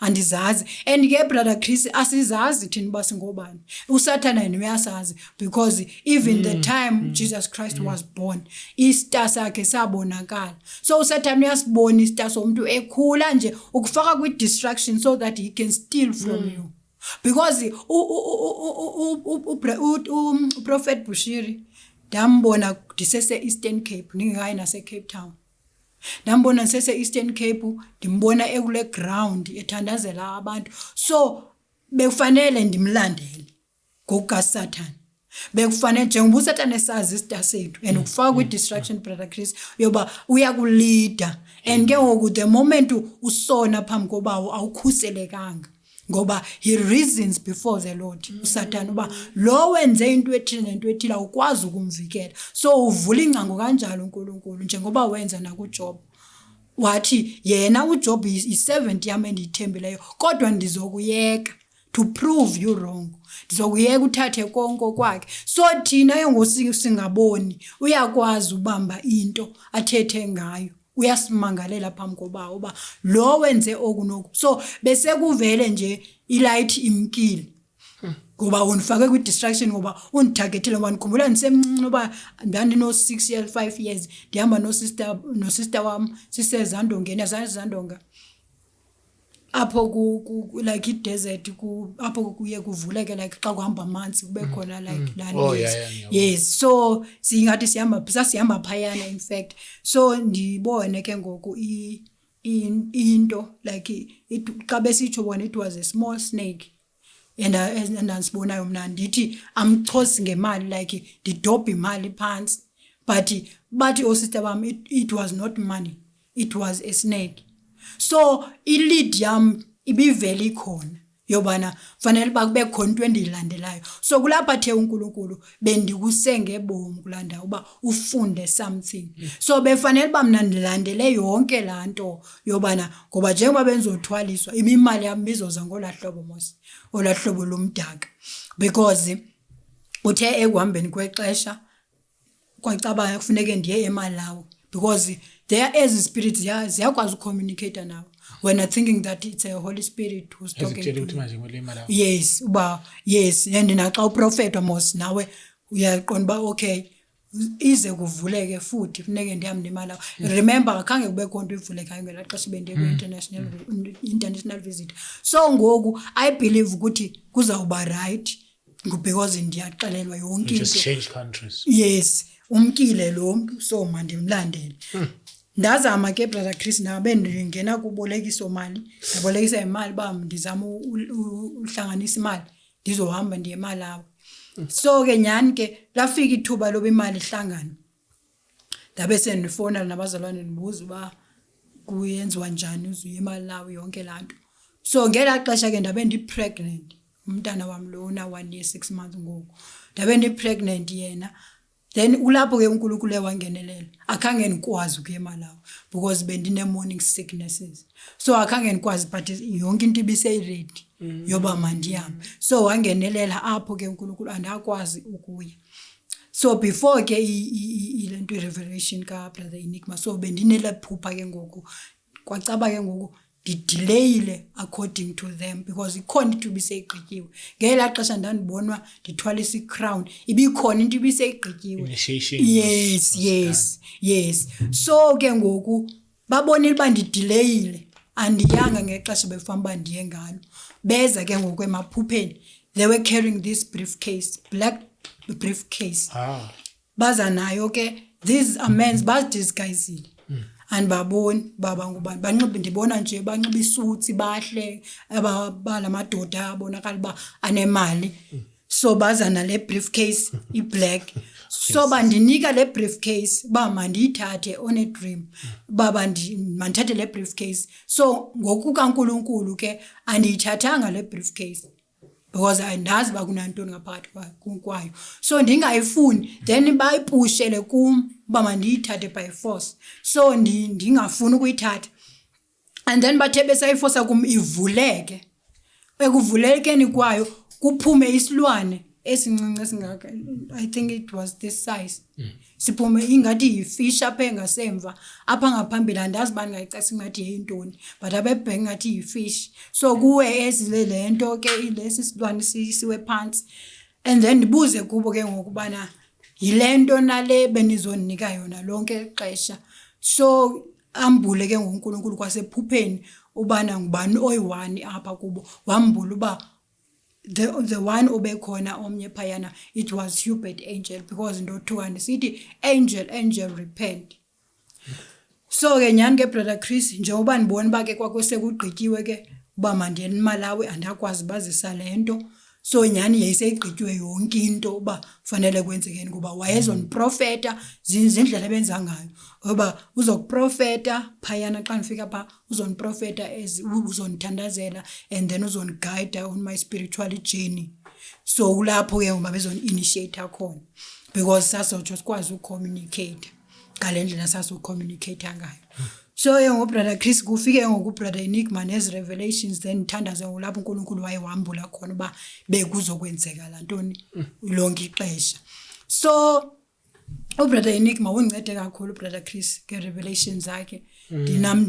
andizazi. And ke brother Chris asizazi thina uba singobani. Usathana yena uyasazi because even the time Jesus Christ was born istar sakhe sabonakala. So usathana uyasibona istar somuntu ekhula nje ukufaka kwi-distraction so that he can steal from you. Because Prophet Bushiri ndambona ndisese-Eastern Cape ningekayi nase-Cape Town. Ndambona ndisese-Eastern Cape ndimbona ekule ground ethandazela abantu. So bekufanele ndimlandele ngokukaSathane. Bekufanele njengoba uSathane esazi isita sethu and ukufaka kwi-distraction brother Chris yoba uyakuleader. And ke ngoku the moment usona phambi kobawo awukhuselekanga ngoba he reasons before the Lord. uSathane uba lo wenze into ethile nento ethile awukwazi ukumvikela. So uvula ingcango kanjalo uNkulunkulu njengoba wenza nakuJob. Wathi yena uJob i-servant yami endiyithembileyo kodwa ndizokuyeka to prove you wrong. Ndizokuyeka uthathe konke kwakhe. So thina singaboni uyakwazi ubamba into athethe ngayo. Uyasimangalela phambi kobawo uba lo wenze okunoku. So bese kuvele nje ilight imkile ngoba unifake kwi-distraction ngoba unditargetile ngoba ndikhumbula ndisemncinci uba ndandino 6 years 5 years ndihamba no-sister wam sisezandongeni zandonga apho like i-desert apho kuye kuvuleke like xa kuhamba amanzi kube khona like lani. Yes, so singathi sasihamba phayana in fact. So ndibone ke ngoku into like xa besitsho bona it was a small snake and andisibonayo mna ndithi amchosi ngemali like ndidobha imali phansi but bathi osister bam it was not money, it was a snake. So ilead yam ibivele ikhona yobana fanele bakube khona into endiyilandelayo. So kulapha the uNkulunkulu bendikusengebomu kulanda uba ufunde something. So befanele ba mna ndilandele yonke lanto yobana ngoba njengoba benzothwaliswa imimali yami bizoza ngolahlobo mos olahlobo lomdaka because uthe ekuhambeni kwexesha kwacaba kufuneke ndiye eMalawi because there is spirits ziyakwazi ucommunicate nawe when I thinking that it's a Holy Spirit who's talking to you. Yes uba yes and naxa uprofet mos nawe uyaqonda ba okay ize kuvuleke futhi kufuneke ndihambe eMalawi. Remember akhange kube khona ivulekayo ngela xesha bendiye ku-international visit. So ngoku I believe ukuthi kuzawuba right because ndiyaxelelwa yonke into. Just change countries. Yes umkile lo muntu so mandimlandele. Ndazama ke brother Chris nabe ndingena kubolekisa mali ndabolekisa imali ba ndizama uhlanganisa imali ndizohamba ndiye eMalawi. So ke nyani ke lafika ithuba loba imali ihlangana ndabe sendifona nabazalwane ndibuza ba kuyenziwa njani uzuye eMalawi yonke lanto. So ngela xesha ke ndabe ndipregnant umntana wami lo na 1 year 6 months ngoku ndabe ndipregnant yena. Then ulapho ke uNkulunkulu wangenelela akhange nikwazi ukuya eMalawi because bendine morning sicknesses. So akhange nikwazi but yonke into ibiseyiready yoba mandiyami. So wangenelela apho ke uNkulunkulu andakwazi ukuya. So before ke ilento revelation ka brother Enigma so bendinele phupha ke ngoku kwacaba ke ngoku didelayile according to them because ikhona into biseyigqityiwe ngela xesha ndandibonwa ndithwalisa icrown ibikhona into biseyigqityiwe. Yes so ke ngoku babonile ba ndidelayile andiyanga ngexesha befamba ndiye ngalo beza ke ngoku emaphupheni they were carrying this briefcase, black briefcase. Baza nayo ke these amens bazidisguisile andibaboni baba ngubani banxibe ndibona nje banxiba isuits bahle abalamadoda abonakala uba anemali so baza nale briefcase i-black so bandinika le briefcase uba mandiyithathe on a dream uba mandithathe le briefcase so ngokukaNkulunkulu ke andiyithathanga le briefcase because andazi uba kunantoni ngaphakathi kwayo so ndingayifuni then bayipushele kum uba mandiyithathe by force so ndingafuni ukuyithatha and then bathe besayifosa kum ivuleke ekuvulekeni kwayo kuphume isilwane esincinci esingaka I think it was this size siphume ingathi yifish apha engasemva apha ngaphambili andazi bani ngayicacisa ngathi yintoni but abebheka ngathi yifish so kuwe ezile lento ke lesi silwane siwe phansi and then ndibuze kubo ke ngokubana yilento nale benizonika yona lonke ixesha so ambule ke ngoNkulunkulu kwasephupheni ubana ngubani oyi1 apha kubo wambula uba the one obekhona omnye phayana it was Hubert Angel because ndothukani sithi angel repent so ke nyani ke brother Chris njengoba nibona ba ke kwakusekugqityiwe ke uba mandiyeni eMalawi andakwazi bazisa lento so nyani yayisegqityiwe yonke into uba fanele kwenzekeni kuba wayezoniprofeta zindlela ebenza ngayo ngoba uzokuprofeta phayana xa nifika pha uzoniprofeta uzonithandazela and then uzoniguide on my spiritual journey so ulapho ke uma bezoni-initiate khona because sasotsho sikwazi ucommunicate ngalendlela sasocommunicate ngayo so ngobrother Chris kufike ngokubrother Enigma nezi revelations then thandaze ngolapho uNkulunkulu wayewambula khona ba bekuzokwenzeka lantoni lonke ixesha so ubrother Enigma ungincede kakhulu brother Chris ke revelations zakhe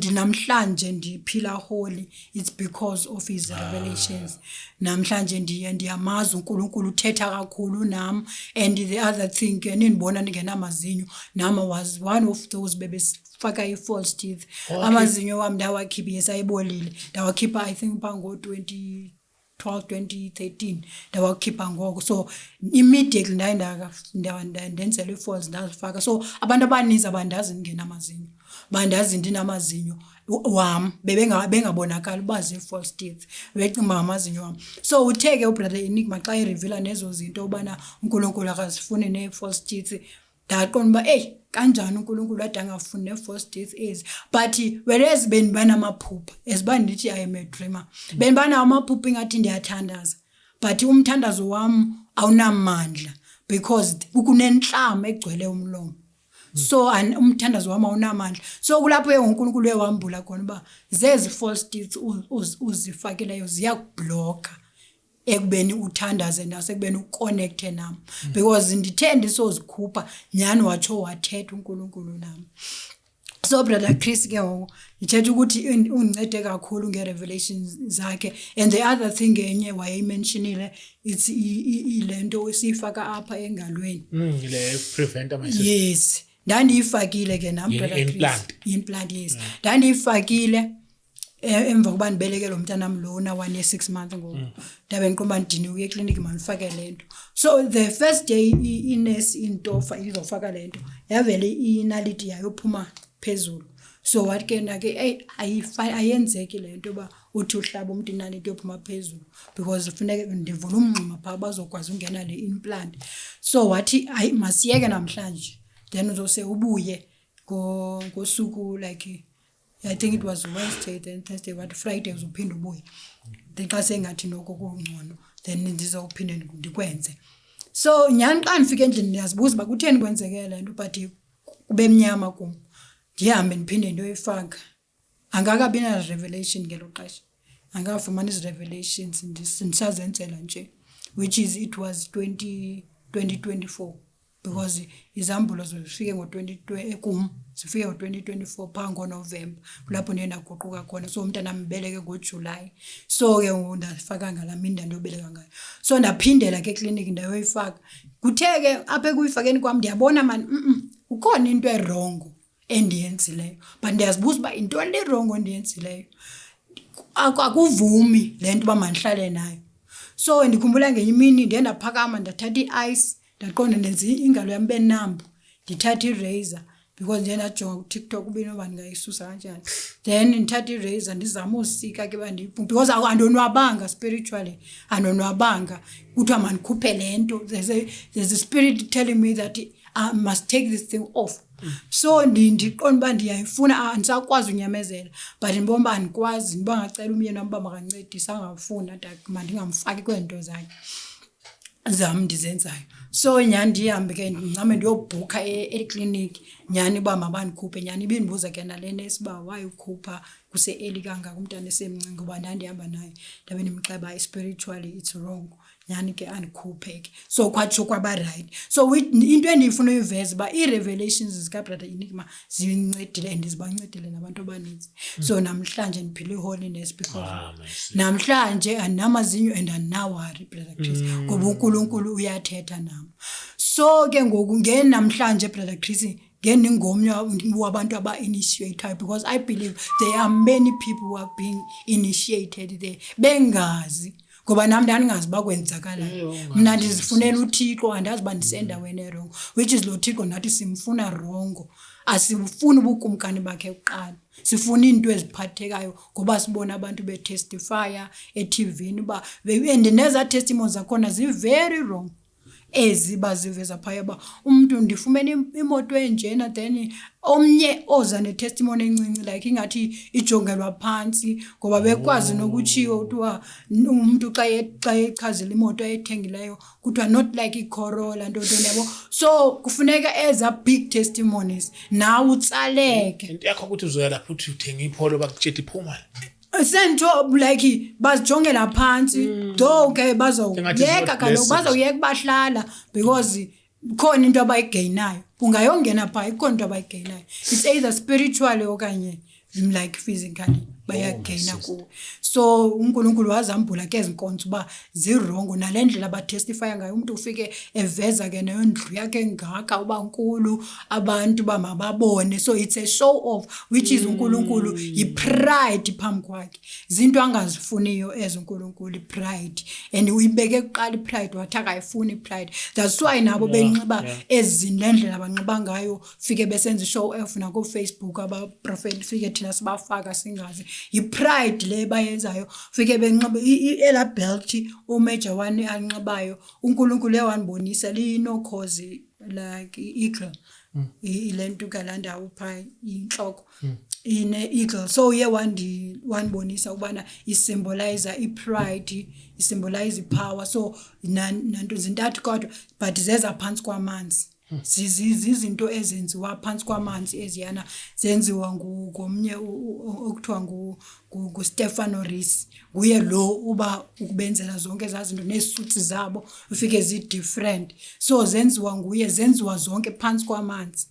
dinamhlanje ndiphila holy it's because of his revelations namhlanje ndiyamaza uNkulunkulu uthetha kakhulu nami and the other thing nindibona ningenamazinyo nama was one of those bebefaka i-false teeth amazinyo wami ndawakhipha yesayibolile ndawakhipha I think pango 2013 ndawakhipha ngoko so immediately ndenzela i-false ndazifaka so abantu abaninzi abandazi ngingenamazinyo bandazi ndinamazinyo wami bengabonakala bazi false teeth becima amazinyo wami so utheke ubrother Enigma xa ireveala nezo zinto ubana uNkulunkulu akazifuni ne-false teeth ndaqonda uba kanjani uNkulunkulu ade angafuni ne-false teeth ezi but whereas benibanaamaphupha esiba ndithi I am a dreamer benibanawo amaphupha ingathi ndiyathandaza but umthandazo wami awunamandla because kunenhlama egcwele umlomo so umthandazo wami awunamandla so kulapho uNkulunkulu ewambula khona uba zezi false teeth uzifakileyo ziyakubhlocka ekubeni uthandaze nasekubeni uconnecte nami because ndithe ndisozikhupha nyani watsho wathetha uNkulunkulu nami so brother Chris ke ngithetha ukuthi ungincede kakhulu nge-revelations zakhe and the other thing enye wayementionile it's ilento esifaka apha engalweni le preventer myself yes ndandiyifakile ke nami brother Chris implant yes ndandiyifakile emva kuba ndibelekele umntana nami lona 1 year 6 months ngoku ndabe ngiqomba ndini uye eclinic manifake lento so the first day inurse intofa izofaka lento yavele inality yayo phuma phezulu so wathi ke nake ayenzeki lento ba uthi uhlaba umuntu inality yophuma phezulu because kufuneka ndivula umnxima pha bazokwazi ungena le implant so wathi masiyeke namhlanje then uzose ubuye ngosuku like I think it was Wednesday then Thursday what Friday uzophinda ubuye then xa sengathi noko kungcono then ndizophinda ndikwenze so nyani xa nifike endlini ndiyazibuza ba kutheni kwenzekela into but kube mnyama kum ndihambe ndiphinde ndoyifaka angakabi na revelation ngelo xesha angafumana iz revelations ndisazenzela nje which is it was 2024 because izambulo zifike ngo2020 kum zifike ngo2024 pha ngoNovember kulapho ndiye ndaguquka khona so umntana mbeleke ngoJuly so ke ndafaka ngalaminda ndiyobeleka ngayo so ndaphindela ke clinic ndayoyifaka kutheke apha kuyifakeni kwami ndiyabona man ukhona into erongo endiyenzileyo but ndiyazibuza uba into le rongo endiyenzileyo akuvumi lento ba mandihlale nayo so ndikhumbula ngenye imini ndiye ndaphakama ndathatha iice ndaqonda ndenza ingalo yami benambu ndithatha irazor because njena jonga TikTok ubini obani ngayisusa kanjani then ngithatha irazor ndizama usika ke bandiphu because andonwabanga spiritually andonwabanga kuthiwa manikhuphe lento there's a spirit telling me that I must take this thing off. So ndiqonda ba ndiyayifuna andisakwazi unyamezela but ngibomba andikwazi ngiba ngacela umyeni wami uba makancedisa angafuna mandingamfaki kwento zakhe zami ndizenzayo. So nyani ndihambe ke ngicame ndiyobhukha eclinic nyani ba mabandikhuphe nyani ibindibuza ke nalena esiba wayikhupha kuse early kangaka umntana esemncinci ngoba ndandihamba naye ndabe ndimxeba spiritually it's wrong nyani ke andikhuphe ke so kwatsho kwaba right. So into endifuna uyiveza ba i-revelations zika brother Enigma zincedile and zibancedile nabantu abaninzi. So namhlanje ndiphile holiness because namhlanje andinamazinyo and andinawari brother Chris ngoba uNkulunkulu uyathetha nami. So ke ngoku ngene namhlanje brother Chris ngengomnye wabantu aba-initiated because I believe there are many people who are being initiated there bengazi ngoba nami ndandingazi bakwenzakalayo mina ndizifunela uThixo andazi bandisendaweni erong which is lo Thixo nathi simfuna rongo asifuni ubukumkani bakhe uqala sifuna into eziphathekayo ngoba sibona abantu betestifya eTVini ba and neza testimonies zakhona zi very wrong eziba ziveza phaya ba umuntu ndifumene imoto enjena then omnye oza ne testimony encinci like ingathi ijongelwa phansi ngoba bekwazi nokuchiwo uthiwa umuntu xa echazela imoto ayithengileyo kuthiwa not like iCorolla nto yabo. So kufuneka eza big testimonies nawe utsaleke into yakho ukuthi uzoya lapho uthi uthenga iPolo bakutshela iphuma sento like bazijongela phansi okay bazawuyeka kaloku bazawuyeka bahlala because khona into abayigayinayo ungayongena pha ikhona into abayigayinayo it's either spiritually okanye like physically bayagayina ku. So uNkulunkulu wazambula ke ezinkonzo ba zirongo nalendlela abatestifya ngayo umuntu ufike eveza ke neyondlu yakhe ngaka uba nkulu abantu bamababone. So it's a show off which is uNkulunkulu ipride phambi kwakhe izinto angazifuniyo ezoNkulunkulu pride and uyibeke eqala ipride wathaka ayifuni pride. That's why nabo benxiba ezindlela abanxiba ngayo fike besenza show off na ku Facebook aba prophet fike thina sibafaka singazi ipride le bayenzayo fike benxiba ela belt uMajor One anxibayo uNkulunkulu ewanibonisa lino cause like eagle ilento kalanda upha inhloko ine eagle. So ye wanibonisa ubana isymbolize ipride isymbolize power. So nanto zintathu kodwa but zeza phansi kwamanzi zizinto ezenziwa phansi kwamanzi eziyana zenziwa ngomnye okuthiwa nguStefano Rees kuye lo uba ukubenzela zonke ezazinto nesutsi zabo ufike zi different. So zenziwa nguye zenziwa zonke phansi kwamanzi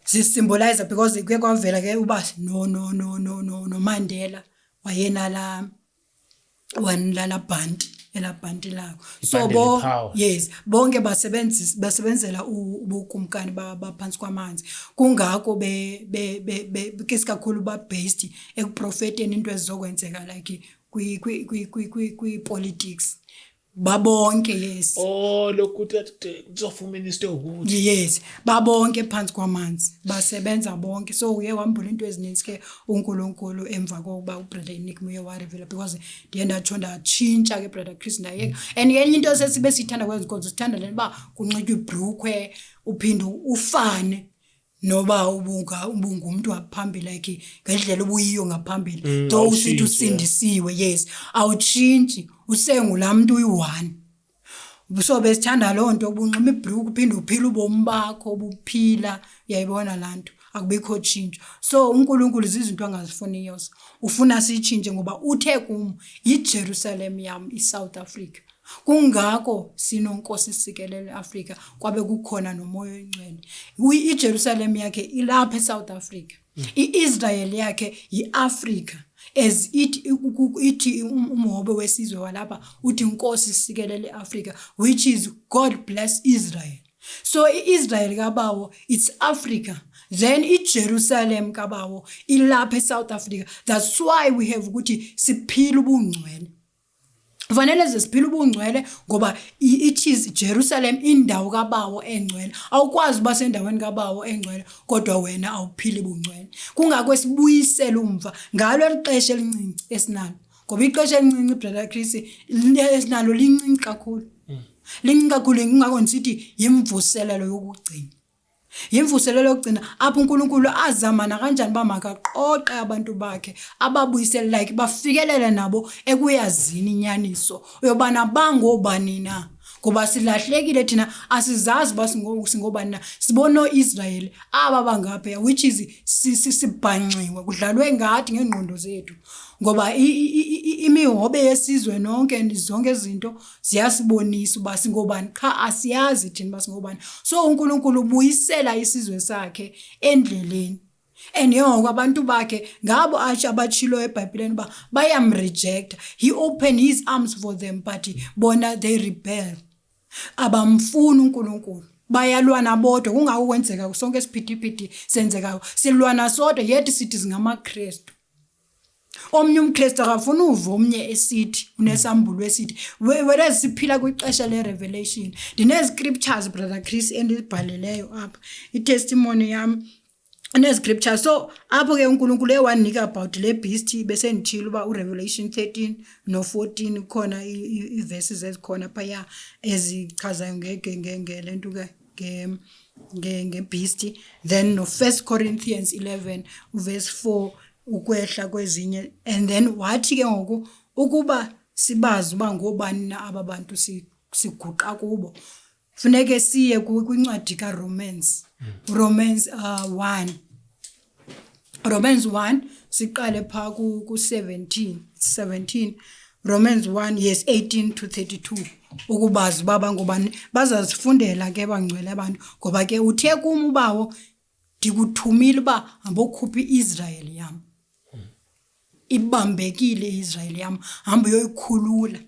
zisymbolize because kuye kwavela ke uba no Mandela wayena la wanilala bhanti elabhanti lakho. So yes bonke basebenzela ubukumkani baphansi kwamanzi kungako kesikakhulu ba based ekuprofeteni into ezizokwenzeka like kwi politics babonke. Yes lokuthi kuzofumana isto ukuthi yes babonke phansi kwamanzi basebenza bonke. So uye wambula into ezininzi ke uNkulunkulu emva kokuba ubrother Enigma uye warevela because ndiyenda chonda tshintsha ke brother Chris naye and yenye into sesibe sithanda kwezinkonzo sithanda leba kunxitywa ibhrukwe uphinde ufane noba ubungumuntu waphambili like ngendlela obuyiyo ngaphambili to usithi usindisiwe. Yes awutshintshi usengulamuntu uyi1 so besithanda lonto ubunxima ibhrukwe uphinde uphila ubomi bakho obuphila uyayibona lanto akubikho tshintsho. So uNkulunkulu izinto angazifuniyo ufuna sitshintshe ngoba uthe kum iJerusalem yam iSouth Africa kungako sinonkosi sikelele Africa kwabe kukhona nomoya oyingcwele. iJerusalem yakhe ilapha eSouth Africa iIsrael yakhe yiAfrica as ithi umhobe wesizwe walapha uthi inkosi sikelele Africa which is God bless Israel. So iIsrael kabawo it's Africa then iJerusalem kabawo ilapha eSouth Africa. That's why we have ukuthi siphila ubungcwele Kufanele zesiphila ubungcwele ngoba it is Jerusalem indawo kaBawo engcwele. Awukwazi uba sendaweni kaBawo engcwele kodwa wena awuphili ubungcwele. Kungakho sibuyisela umva ngalo lixesha elincinci esinalo. Ngoba ixesha elincinci brother Chris esinalo lincinci kakhulu. Lincinci kakhulu ngingakho nisithi yimvuselelo yokugcina. Yimvuselelo yokugcina apho uNkulunkulu azamana kanjani ba makaqoqe abantu bakhe ababuyisele like bafikelele nabo ekuyazini inyaniso uyobana bangobani na ngoba silahlekile thina asizazi basingobani na sibona Israel aba bangapha which is sibhanxiwe kudlalwe ngathi ngengqondo zethu ngoba imihobe yesizwe nonke zonke izinto ziyasibonisa uba singobani cha asiyazi thina basingobani so uNkulunkulu ubuyisela isizwe sakhe endleleni eniyonke abantu bakhe ngabo abachilo eBhayibhelini ba bayamreject he opened his arms for them but bona they rebel abamfuna uNkulunkulu bayalwana bodwa kungako kwenzeka sonke isiphithiphithi senzekayo silwana sodwa yet sithi singamaKristu omnye umKristu akafuna uva omnye esithi unesambulo esithi whereas siphila kwixesha lerevelation dinezi scriptures brother Chris endibhaleleyo apha itestimony yami scripture so apho ke uNkulunkulu ewanika about le beast bese ngithila uba uRevelation 13 no 14 khona iverses ezikhona phaya ezichazayo ngelento ke ngebeast then no 1 Corinthians 11 verse 4 ukwehla kwezinye and then wathi ke ngoku ukuba sibazi uba ngobani na ababantu siguqa kubo funeke siye kwincwadi kaRomans Romans 1 siqale pha ku 17 Romans 1 yes 18 to 32 ukubazi baba ngobani bazazifundela ke bangcwele abantu ngoba ke uthe kum ubawo ndikuthumile uba ambokhuphi Israel yami ibambekile Israel yami hamba uyoyikhulula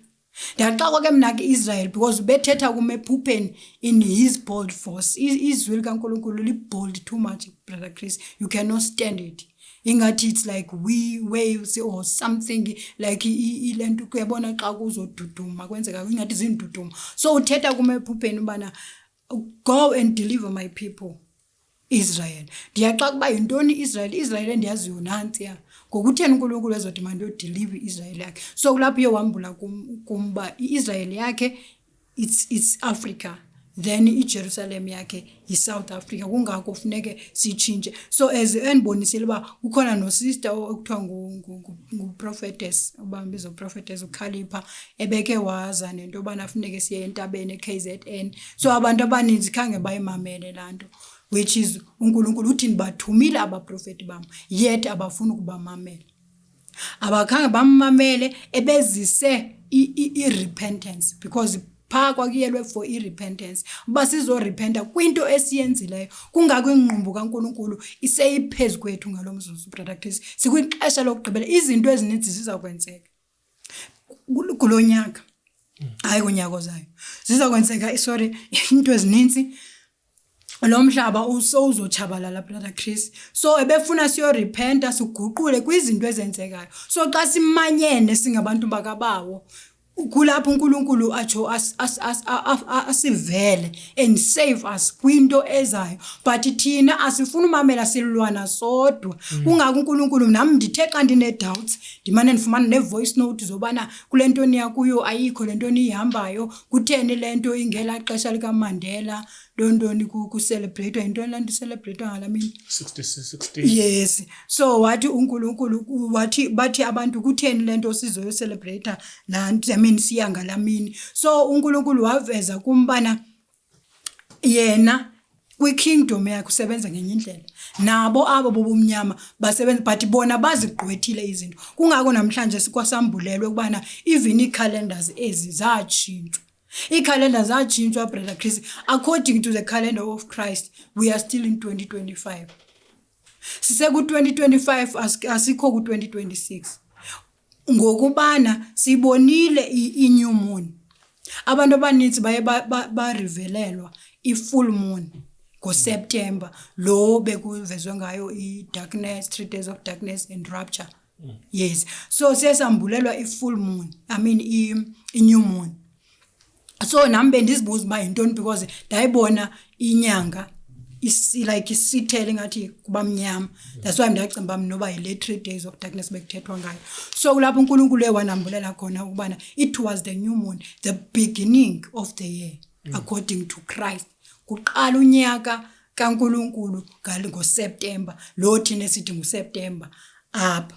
ndaxakwa ke mina ke Israel because bethetha kumephupheni in his bold force izwi kaNkulunkulu li bold too much brother Chris you cannot stand it ingathi it's like we waves or something like ilento kuyabona xa kuzoduduma kwenzeka ingathi zinduduma so uthetha kumephupheni ubana go and deliver my people Israel ndiyaxaka kuba yintoni Israel endiyaziyo nansi ya ngokutheni uNkulunkulu ezothi manje udeliver Israel yakhe so kulapho yowambula kumba iIsrael yakhe it's Africa then iJerusalem yakhe yiSouth Africa kungakho kufuneke sichinje so as enbonisile ba kukhona no sister okuthiwa nguprophetess ubambizo prophetess uKhalipha ebeke waza nento bana funeke siye entabeni eKZN so abantu abaninzi khange bayimamele lanto which is uNkulunkulu uthi nibathumile abaprofeti bam yet abafuna ukubamamela abakhange bamamele ebezise irepentance because pha kwakuyelwe for irepentance uba sizorepenta kwinto esiyenzileyo kungako ingqumbu kaNkulunkulu iseyiphezulu kwethu ngalomzuzu brother Chris sikwixesha lokugqibela izinto ezininzi zizakwenzeka kulonyaka hayi kunyaka zayo zizakwenzeka sorry into ezininzi lo mhlaba uzochabalala brother Chris so ebefuna siyorepenta siguqule kwizinto ezenzekayo so xa simanyene singabantu bakabawo kulapho uNkulunkulu atsho asivele and save us kwinto ezayo but thina asifuna umamela silwana sodwa kungako uNkulunkulu nami ndithe xa ndine doubts ndimane ndifumana ne voice note zobana kulento niyakuyo ayikho lento nihambayo kutheni lento ingela xesha lika Mandela londoni ku celebrate into lanto celebrate ngalamini 60 yes so wathi uNkulunkulu wathi bathi abantu kutheni lento sizoyo celebrate lanto I mean siya ngalamini so uNkulunkulu waveza kumbana yena kwi-kingdom yakhe usebenza ngenye indlela nabo abo bobumnyama basebenza but bona bazigqwethile izinto kungako namhlanje sikwasambulelwe kubana even i-calendars ezi zatshintshwa i-calendar zatshintshwa brother Chris according to the calendar of Christ we are still in 2025 siseku 2025 asikho ku 2026 ngokubana sibonile i-new moon abantu abaninzi baye barevelelwa i-full moon ngoSeptember lo bekuvezwe ngayo i-darkness 3 days of darkness and rapture Yes, so sesambulelwa i-full moon, I mean i-new moon. So nami bendizibuza uba yintoni because ndayibona inyanga like isithele ngathi kuba mnyama. That's why ndacimba noba yile 3 days of darkness bekuthethwa ngayo. So kulapho uNkulunkulu ewanambulela khona ukubana it was the new moon, the beginning of the year according to Christ. Kuqala unyaka kaNkulunkulu ngoSeptember, lo thina sithi nguSeptember apha,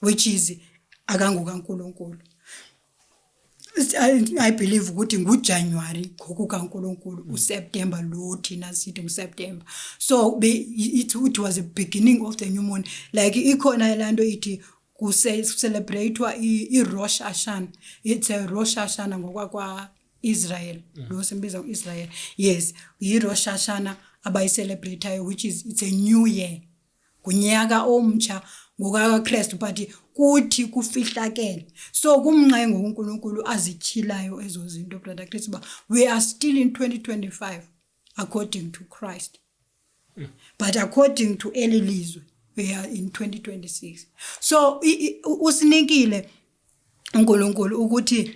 which is akangokaNkulunkulu. I believe ukuthi nguJanuary ngokukaNkulunkulu, uSeptember lo thina sithi nguSeptember. So it was the beginning of the new moon. Like ikhona lento ithi celebratewa i-Rosh Hashanah. It's a Rosh Hashanah ngokwa Israel. Lo simbiza Israel. Yes, i-Rosh Hashanah abayicelebrate, which is it's a new year. Kunyaka omtsha ngokaKristu, but kuthi kufihlakele. So kumnqengo uNkulunkulu azithilayo ezo zinto brother Chris, ba we are still in 2025 according to Christ. But according to Elilizwe we are in 2026. So usinikile uNkulunkulu ukuthi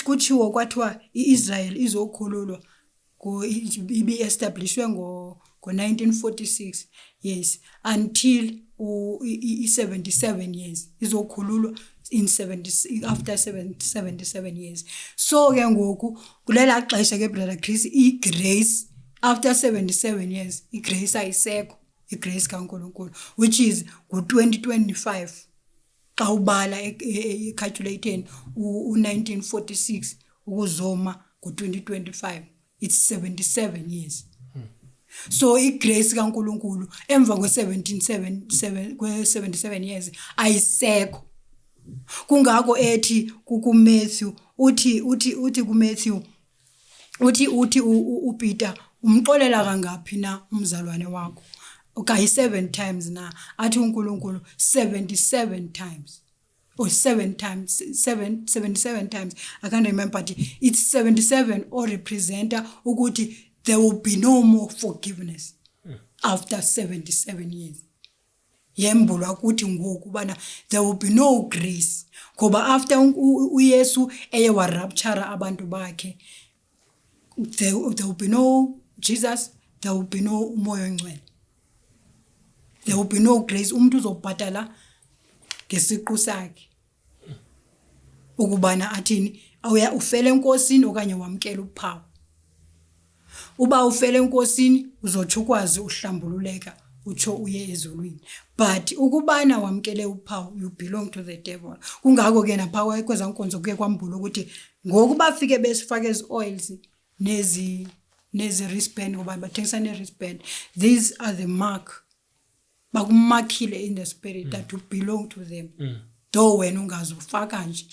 kuchiwo kwathiwa iIsrael izokhululwa ibe establishwe ngo-1946, yes, until 77 years izokhululwa in 70 after 77 years. So ke ngoku kulela xesha ke brother Chris igrace after 77 years igrace ayisekho, igrace kaNkulunkulu, which is ngo-2025 xa ubala calculating u-1946 ukuzoma ngo-2025 it's 77 years. So igrace kaNkulunkulu emva kwe-77 years ayisekho. Kungako ethi kuMatthew uthi kuMatthew uthi uPeter umxolela kangaphi na umzalwane wakho? Okay, 7 times na athi uNkulunkulu 77 times. Or 77 times. I can't remember, but it's 77 or representer ukuthi there will be no more forgiveness after 77 years. Yembulwa ukuthi ngoku bana there will be no grace. Ngoba after uYesu eye wa rapture abantu bakhe, there will be no Jesus, there will be no umoya ongcwele. There will be no grace. Umuntu uzobhatala ngesiqu sakhe. Ukubana athini awuya ufele enkosini okanye wamkela uphawu. Uba ufele enkosini uzotsho ukwazi uhlambululeka utsho uye ezulwini. But ukubana wamkele uphawu you belong to the devil. Kungako ke napha kweza nkonzo kuye kwambula ukuthi ngokuba fike besifaka ezi oils nezi wristband ngoba bathengisa ne wristband, these are the mark. Bakumakile in the spirit that you belong to them. Though wena ungazufaka nje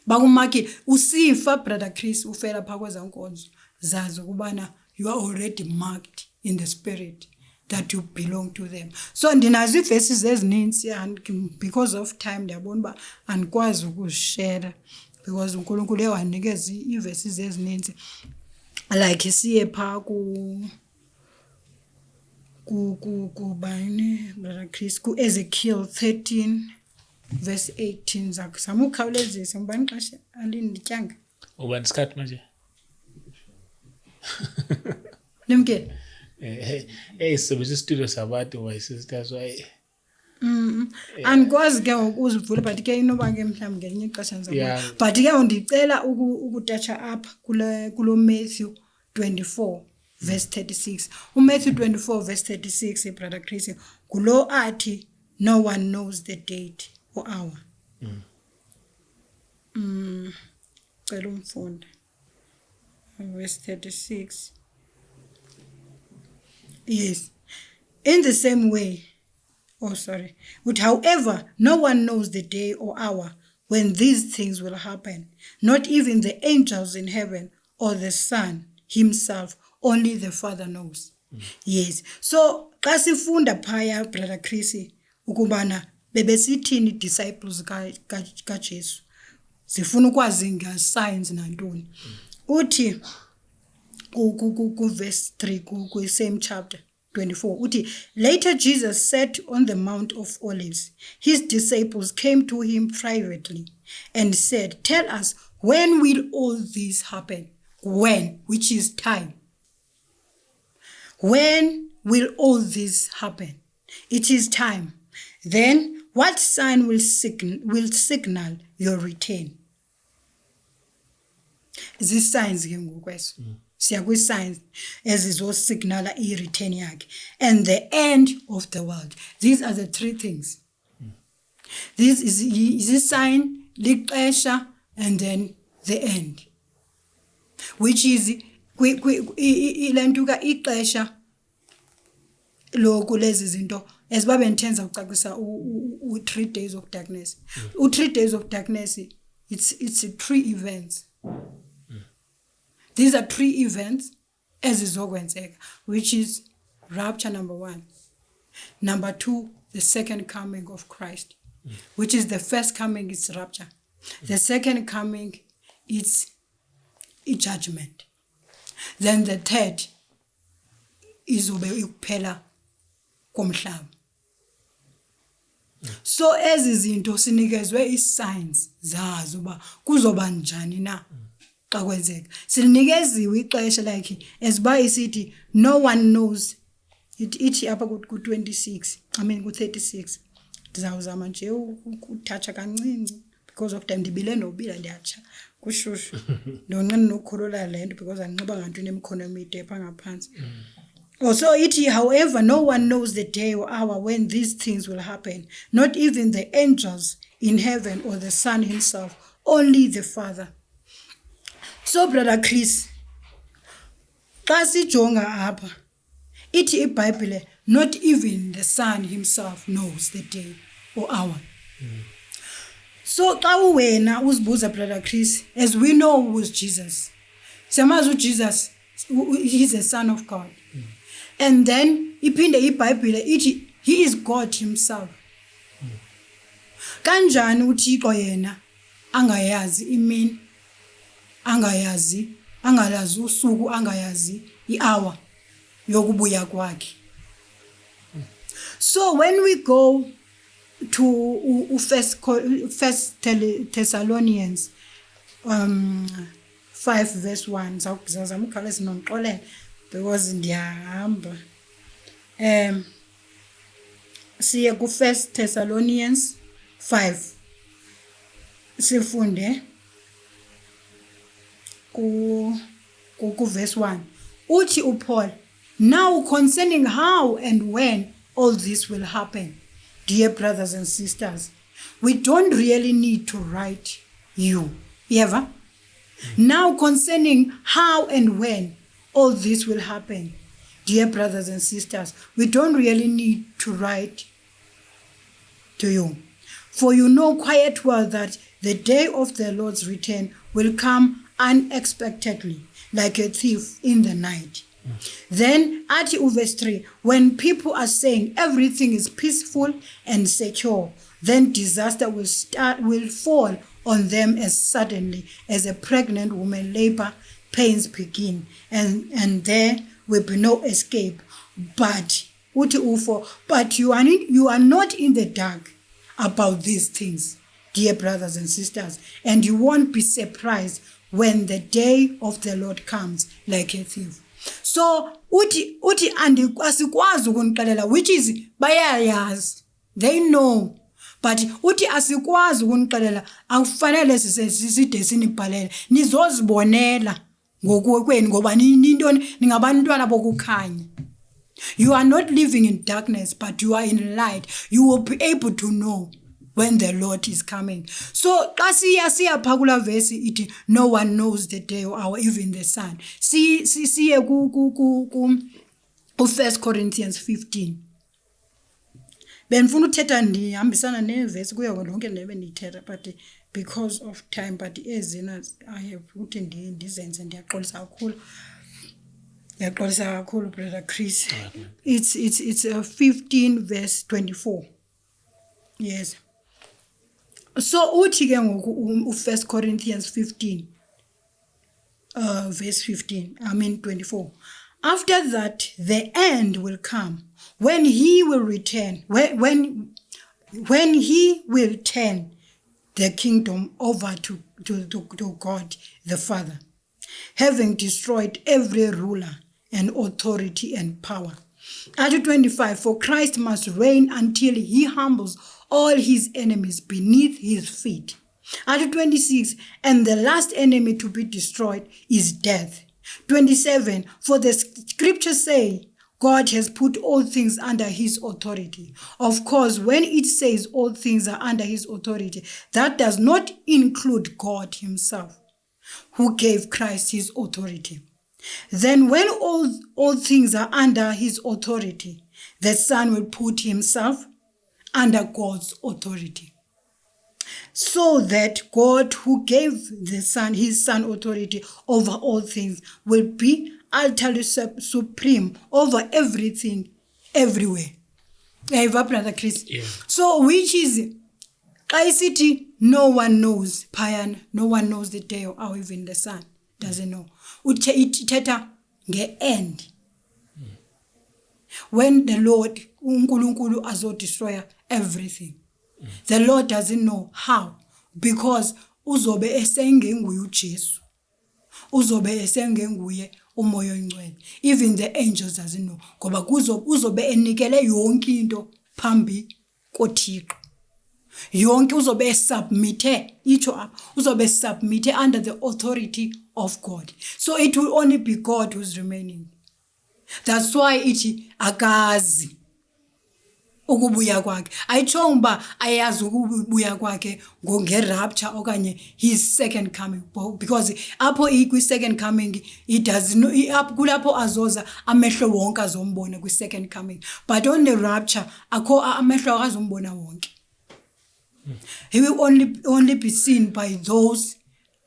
bakumakile usifa brother Chris ufela pha kweza nkonzo zazi ukubana you are already marked in the spirit that you belong to them. So ndinazi verses ezininzi and because of time ndiyabona ba andikwazi ukushare because uNkulunkulu ewanikeza iverses ezininzi like siye pha kubani brother Chris ku Ezekiel 13 verse 18 zakuzama ukukhawulezisa ngibani xesha alindityanga ubani isikhathi manje lemke sebenzisa istudio sabantu my sisters why andikwazi ke ukuzivula but ke inoba ke mhlawumbe ngelinye ixesha ngizabona. But ke undicela ukutacha apha kulo Matthew 24 verse 36. Matthew 24 verse 36 brother Chris kulo athi no one knows the date or hour. Cela umfunda verse 36. Yes, in the same way, but however no one knows the day or hour when these things will happen, not even the angels in heaven or the Son himself, only the Father knows. Yes, so xa sifunda phaya brother Chris ukubana bebesithini disciples kaJesu zifuna ukwazi ngasigns nantoni uthi ku verse 3 ku same chapter 24 uthi later Jesus sat on the Mount of Olives. His disciples came to him privately and said, tell us, when will all this happen? When, which is time. When will all this happen? It is time. Then what sign will signal your return? These signs ke ngokweso. Siya kwi signs ezizosignala i-return yakhe and the end of the world. These are the three things. This is a sign, liqesha, and then the end. Which is ilentuka ixesha lokhu lezi zinto esibabe nithenza ucacisa u3 days of darkness. U3 days of darkness, it's 3 events. These are 3 events ezizokwenzeka, which is rapture number 1. Number 2, the second coming of Christ, which is the first coming is rapture. The second coming is a judgment. Then the third is ukuphela komhlaba. So ezizinto sinikezwe i-signs zazo ba kuzoba njani na xa kwenzeka. Sinikeziwe ixesha like esiba isithi no one knows. Ithi apha ku-26, I mean ku-36. Ndizawuzama nje ukuthatha kancinci because of time ndibile nobila ndiyatsha kushushu. Ndonqena nokhulula le nto because anxiba ngantoni emkhono emide pha ngaphansi. Also ithi however no one knows the day or hour when these things will happen, not even the angels in heaven or the Son himself, only the Father. So brother Chris, xa sijonga apha ithi iBhayibhile not even the Son himself knows the day or hour. So xa wena uzibuza brother Chris, as we know who was Jesus. Siyamazi Jesus, he's the Son of God. And then iphinde iBhayibhile ithi he is God himself. Kanjani uThixo yena angayazi imini, angayazi, angalazi usuku, angayazi i-hour yokubuya kwakhe. So when we go to First Thessalonians 5 verse 1, zawuzama ukhaleza nomxolele because ndiyahamba. Siye ku First Thessalonians 5 sifunde ku verse 1. Uthi uPaul, now concerning how and when all this will happen, dear brothers and sisters, we don't really need to write you. Ever? Now concerning how and when all this will happen, dear brothers and sisters, we don't really need to write to you. For you know quite well that the day of the Lord's return will come unexpectedly, like a thief in the night. Then at verse 3, when people are saying everything is peaceful and secure, then disaster will fall on them as suddenly as a pregnant woman labor pains begin, and there will be no escape. But you are not in the dark about these things, dear brothers and sisters, and you won't be surprised when the day of the Lord comes like a thief. So uti asikwazi ukunixelela, which is bayayazi, they know, but uti asikwazi ukunixelela akufanele siside sinibhalele nizozibonela ngokwenu ngoba nintoni ningabantwana bokukhanya. You are not living in darkness, but you are in light. You will be able to know when the Lord is coming. So xa siya phakula verse iti no one knows the day or hour, even the Son. Siye ku 1 Corinthians 15. Benifuna uthetha ndihambisana neverse kuyo lonke nebe ndithetha, but because of time, but ezina I have ukuthi ndizenze ndiyaxolisa kakhulu brother Chris. It's 15 verse 24. Yes. So uthi ke ngoku 1 Corinthians 15 verse 15, I mean 24. After that, the end will come when he will return, when he will turn the kingdom over to God the Father, having destroyed every ruler and authority and power. Article 25, for Christ must reign until he humbles all his enemies beneath his feet. Article 26, and the last enemy to be destroyed is death. 27, for the scriptures say, God has put all things under his authority. Of course, when it says all things are under his authority, that does not include God himself, who gave Christ his authority. Then when all things are under his authority, the Son will put himself under God's authority. So that God, who gave the Son, his Son, authority over all things, will be utterly supreme over everything, everywhere. Eva, Brother Chris. Yeah. So, which is, I see, no one knows, Payan, no one knows the day or even the Son doesn't know. Ithetha nge-end. When the Lord, uNkulunkulu azodestroy everything. The Lord doesn't know how, because uzobe esengenguye uJesu. Uzobe esengenguye umoya oyingcwele. Even the angels doesn't know. Ngoba uzobe enikele yonke into phambi koThixo. Yonke uzobe submitted, uzobe submitted under the authority of God. So it will only be God who's remaining. That's why ithi akazi ukubuya kwakhe. Ayitshongo uba ayazi ukubuya kwakhe nge-rapture okanye his second coming, because apho kwi-second coming it does no, kulapho azoza amehlo wonke azombona kwi-second coming, but on the rapture akho amehlo akazombona wonke. He will only be seen by those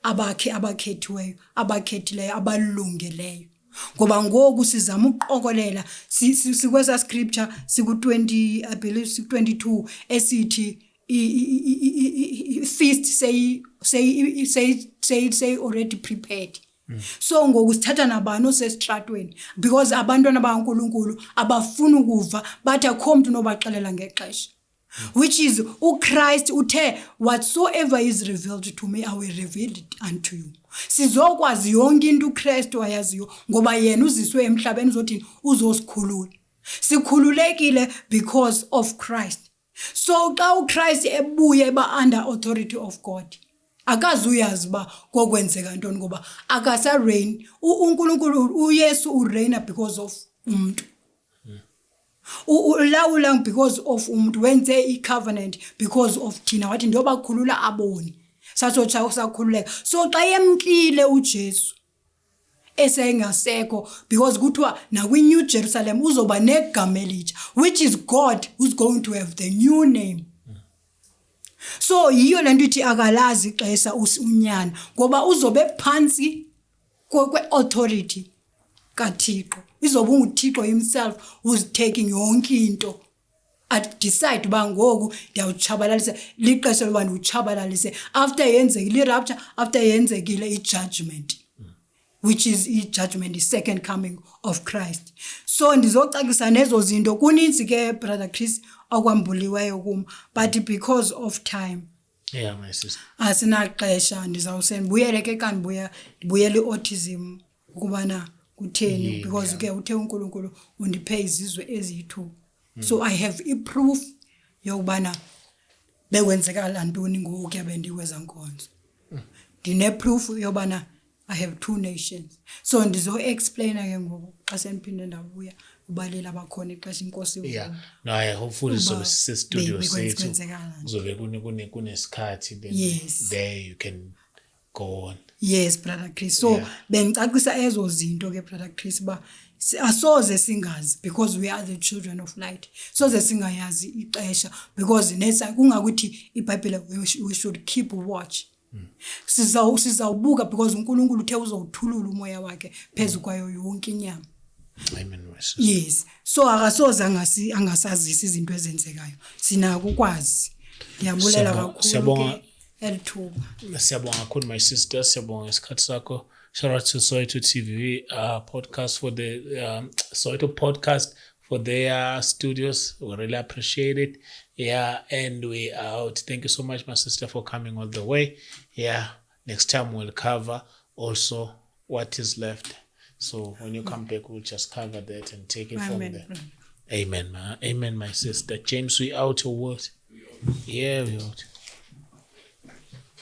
abakhethileyo, abalungeleyo. Ngoba ngoku sizama ukuqokolela sikwesa scripture siku-20, I believe 22, esithi feast say already prepared. So ngoku sithatha nabani osesitratweni, because abantwana bakaNkulunkulu abafuna ukuva bathi akho mntu nobaxelela ngexesha. Which is, uChrist uthe, whatsoever is revealed to me, I will reveal it unto you. Sizokwazi yonke into uChrist ayaziyo, ngoba yena uziswe emhlabeni uzothini uzosikhulula. Sikhululekile because of Christ. So xa uChrist ebuye eba under authority of God, akazuyazi ba kokwenzeka ntoni, ngoba akasa reign. uNkulunkulu uYesu ureigna because of umuntu. Ulawula because of umuntu, wenze i-covenant because of thina, wathi ndoba khulula aboni sasotsha usakhululeka. So xa yemkile uJesu esengasekho, because kuthiwa nakwi-New Jerusalem uzoba negama elitsha, which is God who's going to have the new name. So yiyo lento ithi akalazi ixesha unyana, ngoba uzobe phansi kwe-authority kaThixo. Izobe unguThixo himself who's taking yonke into, at decide uba ngoku ndiyawutshabalalisa, lixesha loba ndiwutshabalalise after yenzekile i-rapture, after yenzekile i-judgment, which is i-judgment, the second coming of Christ. So ndizocacisa nezo zinto kuninzi ke Brother Chris okwambuliweyo kum, but because of time, Yeah, my sister. asinaxesha ndizawusendibuyele ke xa ndibuyele i-autism ukubana kutheni, because ke uthe uNkulunkulu undiphe izizwe eziyi-2. So I have i-proof yokubana bekwenzekala ntoni ngoku ke bendikweza nkonzo. Ndine-proof yobana I have 2 nations. So ndizo-explaina ke ngoku xa sendiphinde ndabuya ubalele abakhona ixesha inkosi. Yeah. No, I hopefully so studio sethu bekwenzekala. uzobe kunesikhathi, then Yes. there you can go on. Yes, Brother Chris. So bengicacisa ezo zinto ke Brother Chris ba asoze singazi, because we are the children of light. Soze singayazi ixesha, because nesa kungakuthi iBhayibheli we should keep watch. Sizawubuka because uNkulunkulu uthe uzowuthulula umoya wakhe phezu kwayo yonke inyama. Amen, my sister. Yes. So akasoze angasazisi izinto ezenzekayo. Sinako ukwazi. Ngiyabulela kakhulu ke elithuba. Siyabonga kakhulu my sister, siyabonga isikhathi sakho. Shout out to Soweto TV podcast for the Soweto podcast for their studios. We really appreciate it. Yeah, and we out. Thank you so much, my sister, for coming all the way. Yeah, next time we'll cover also what is left. So when you come back, we'll just cover that and take it from there. Amen, man. Amen, my sister. James, we out or what? Yeah, we out.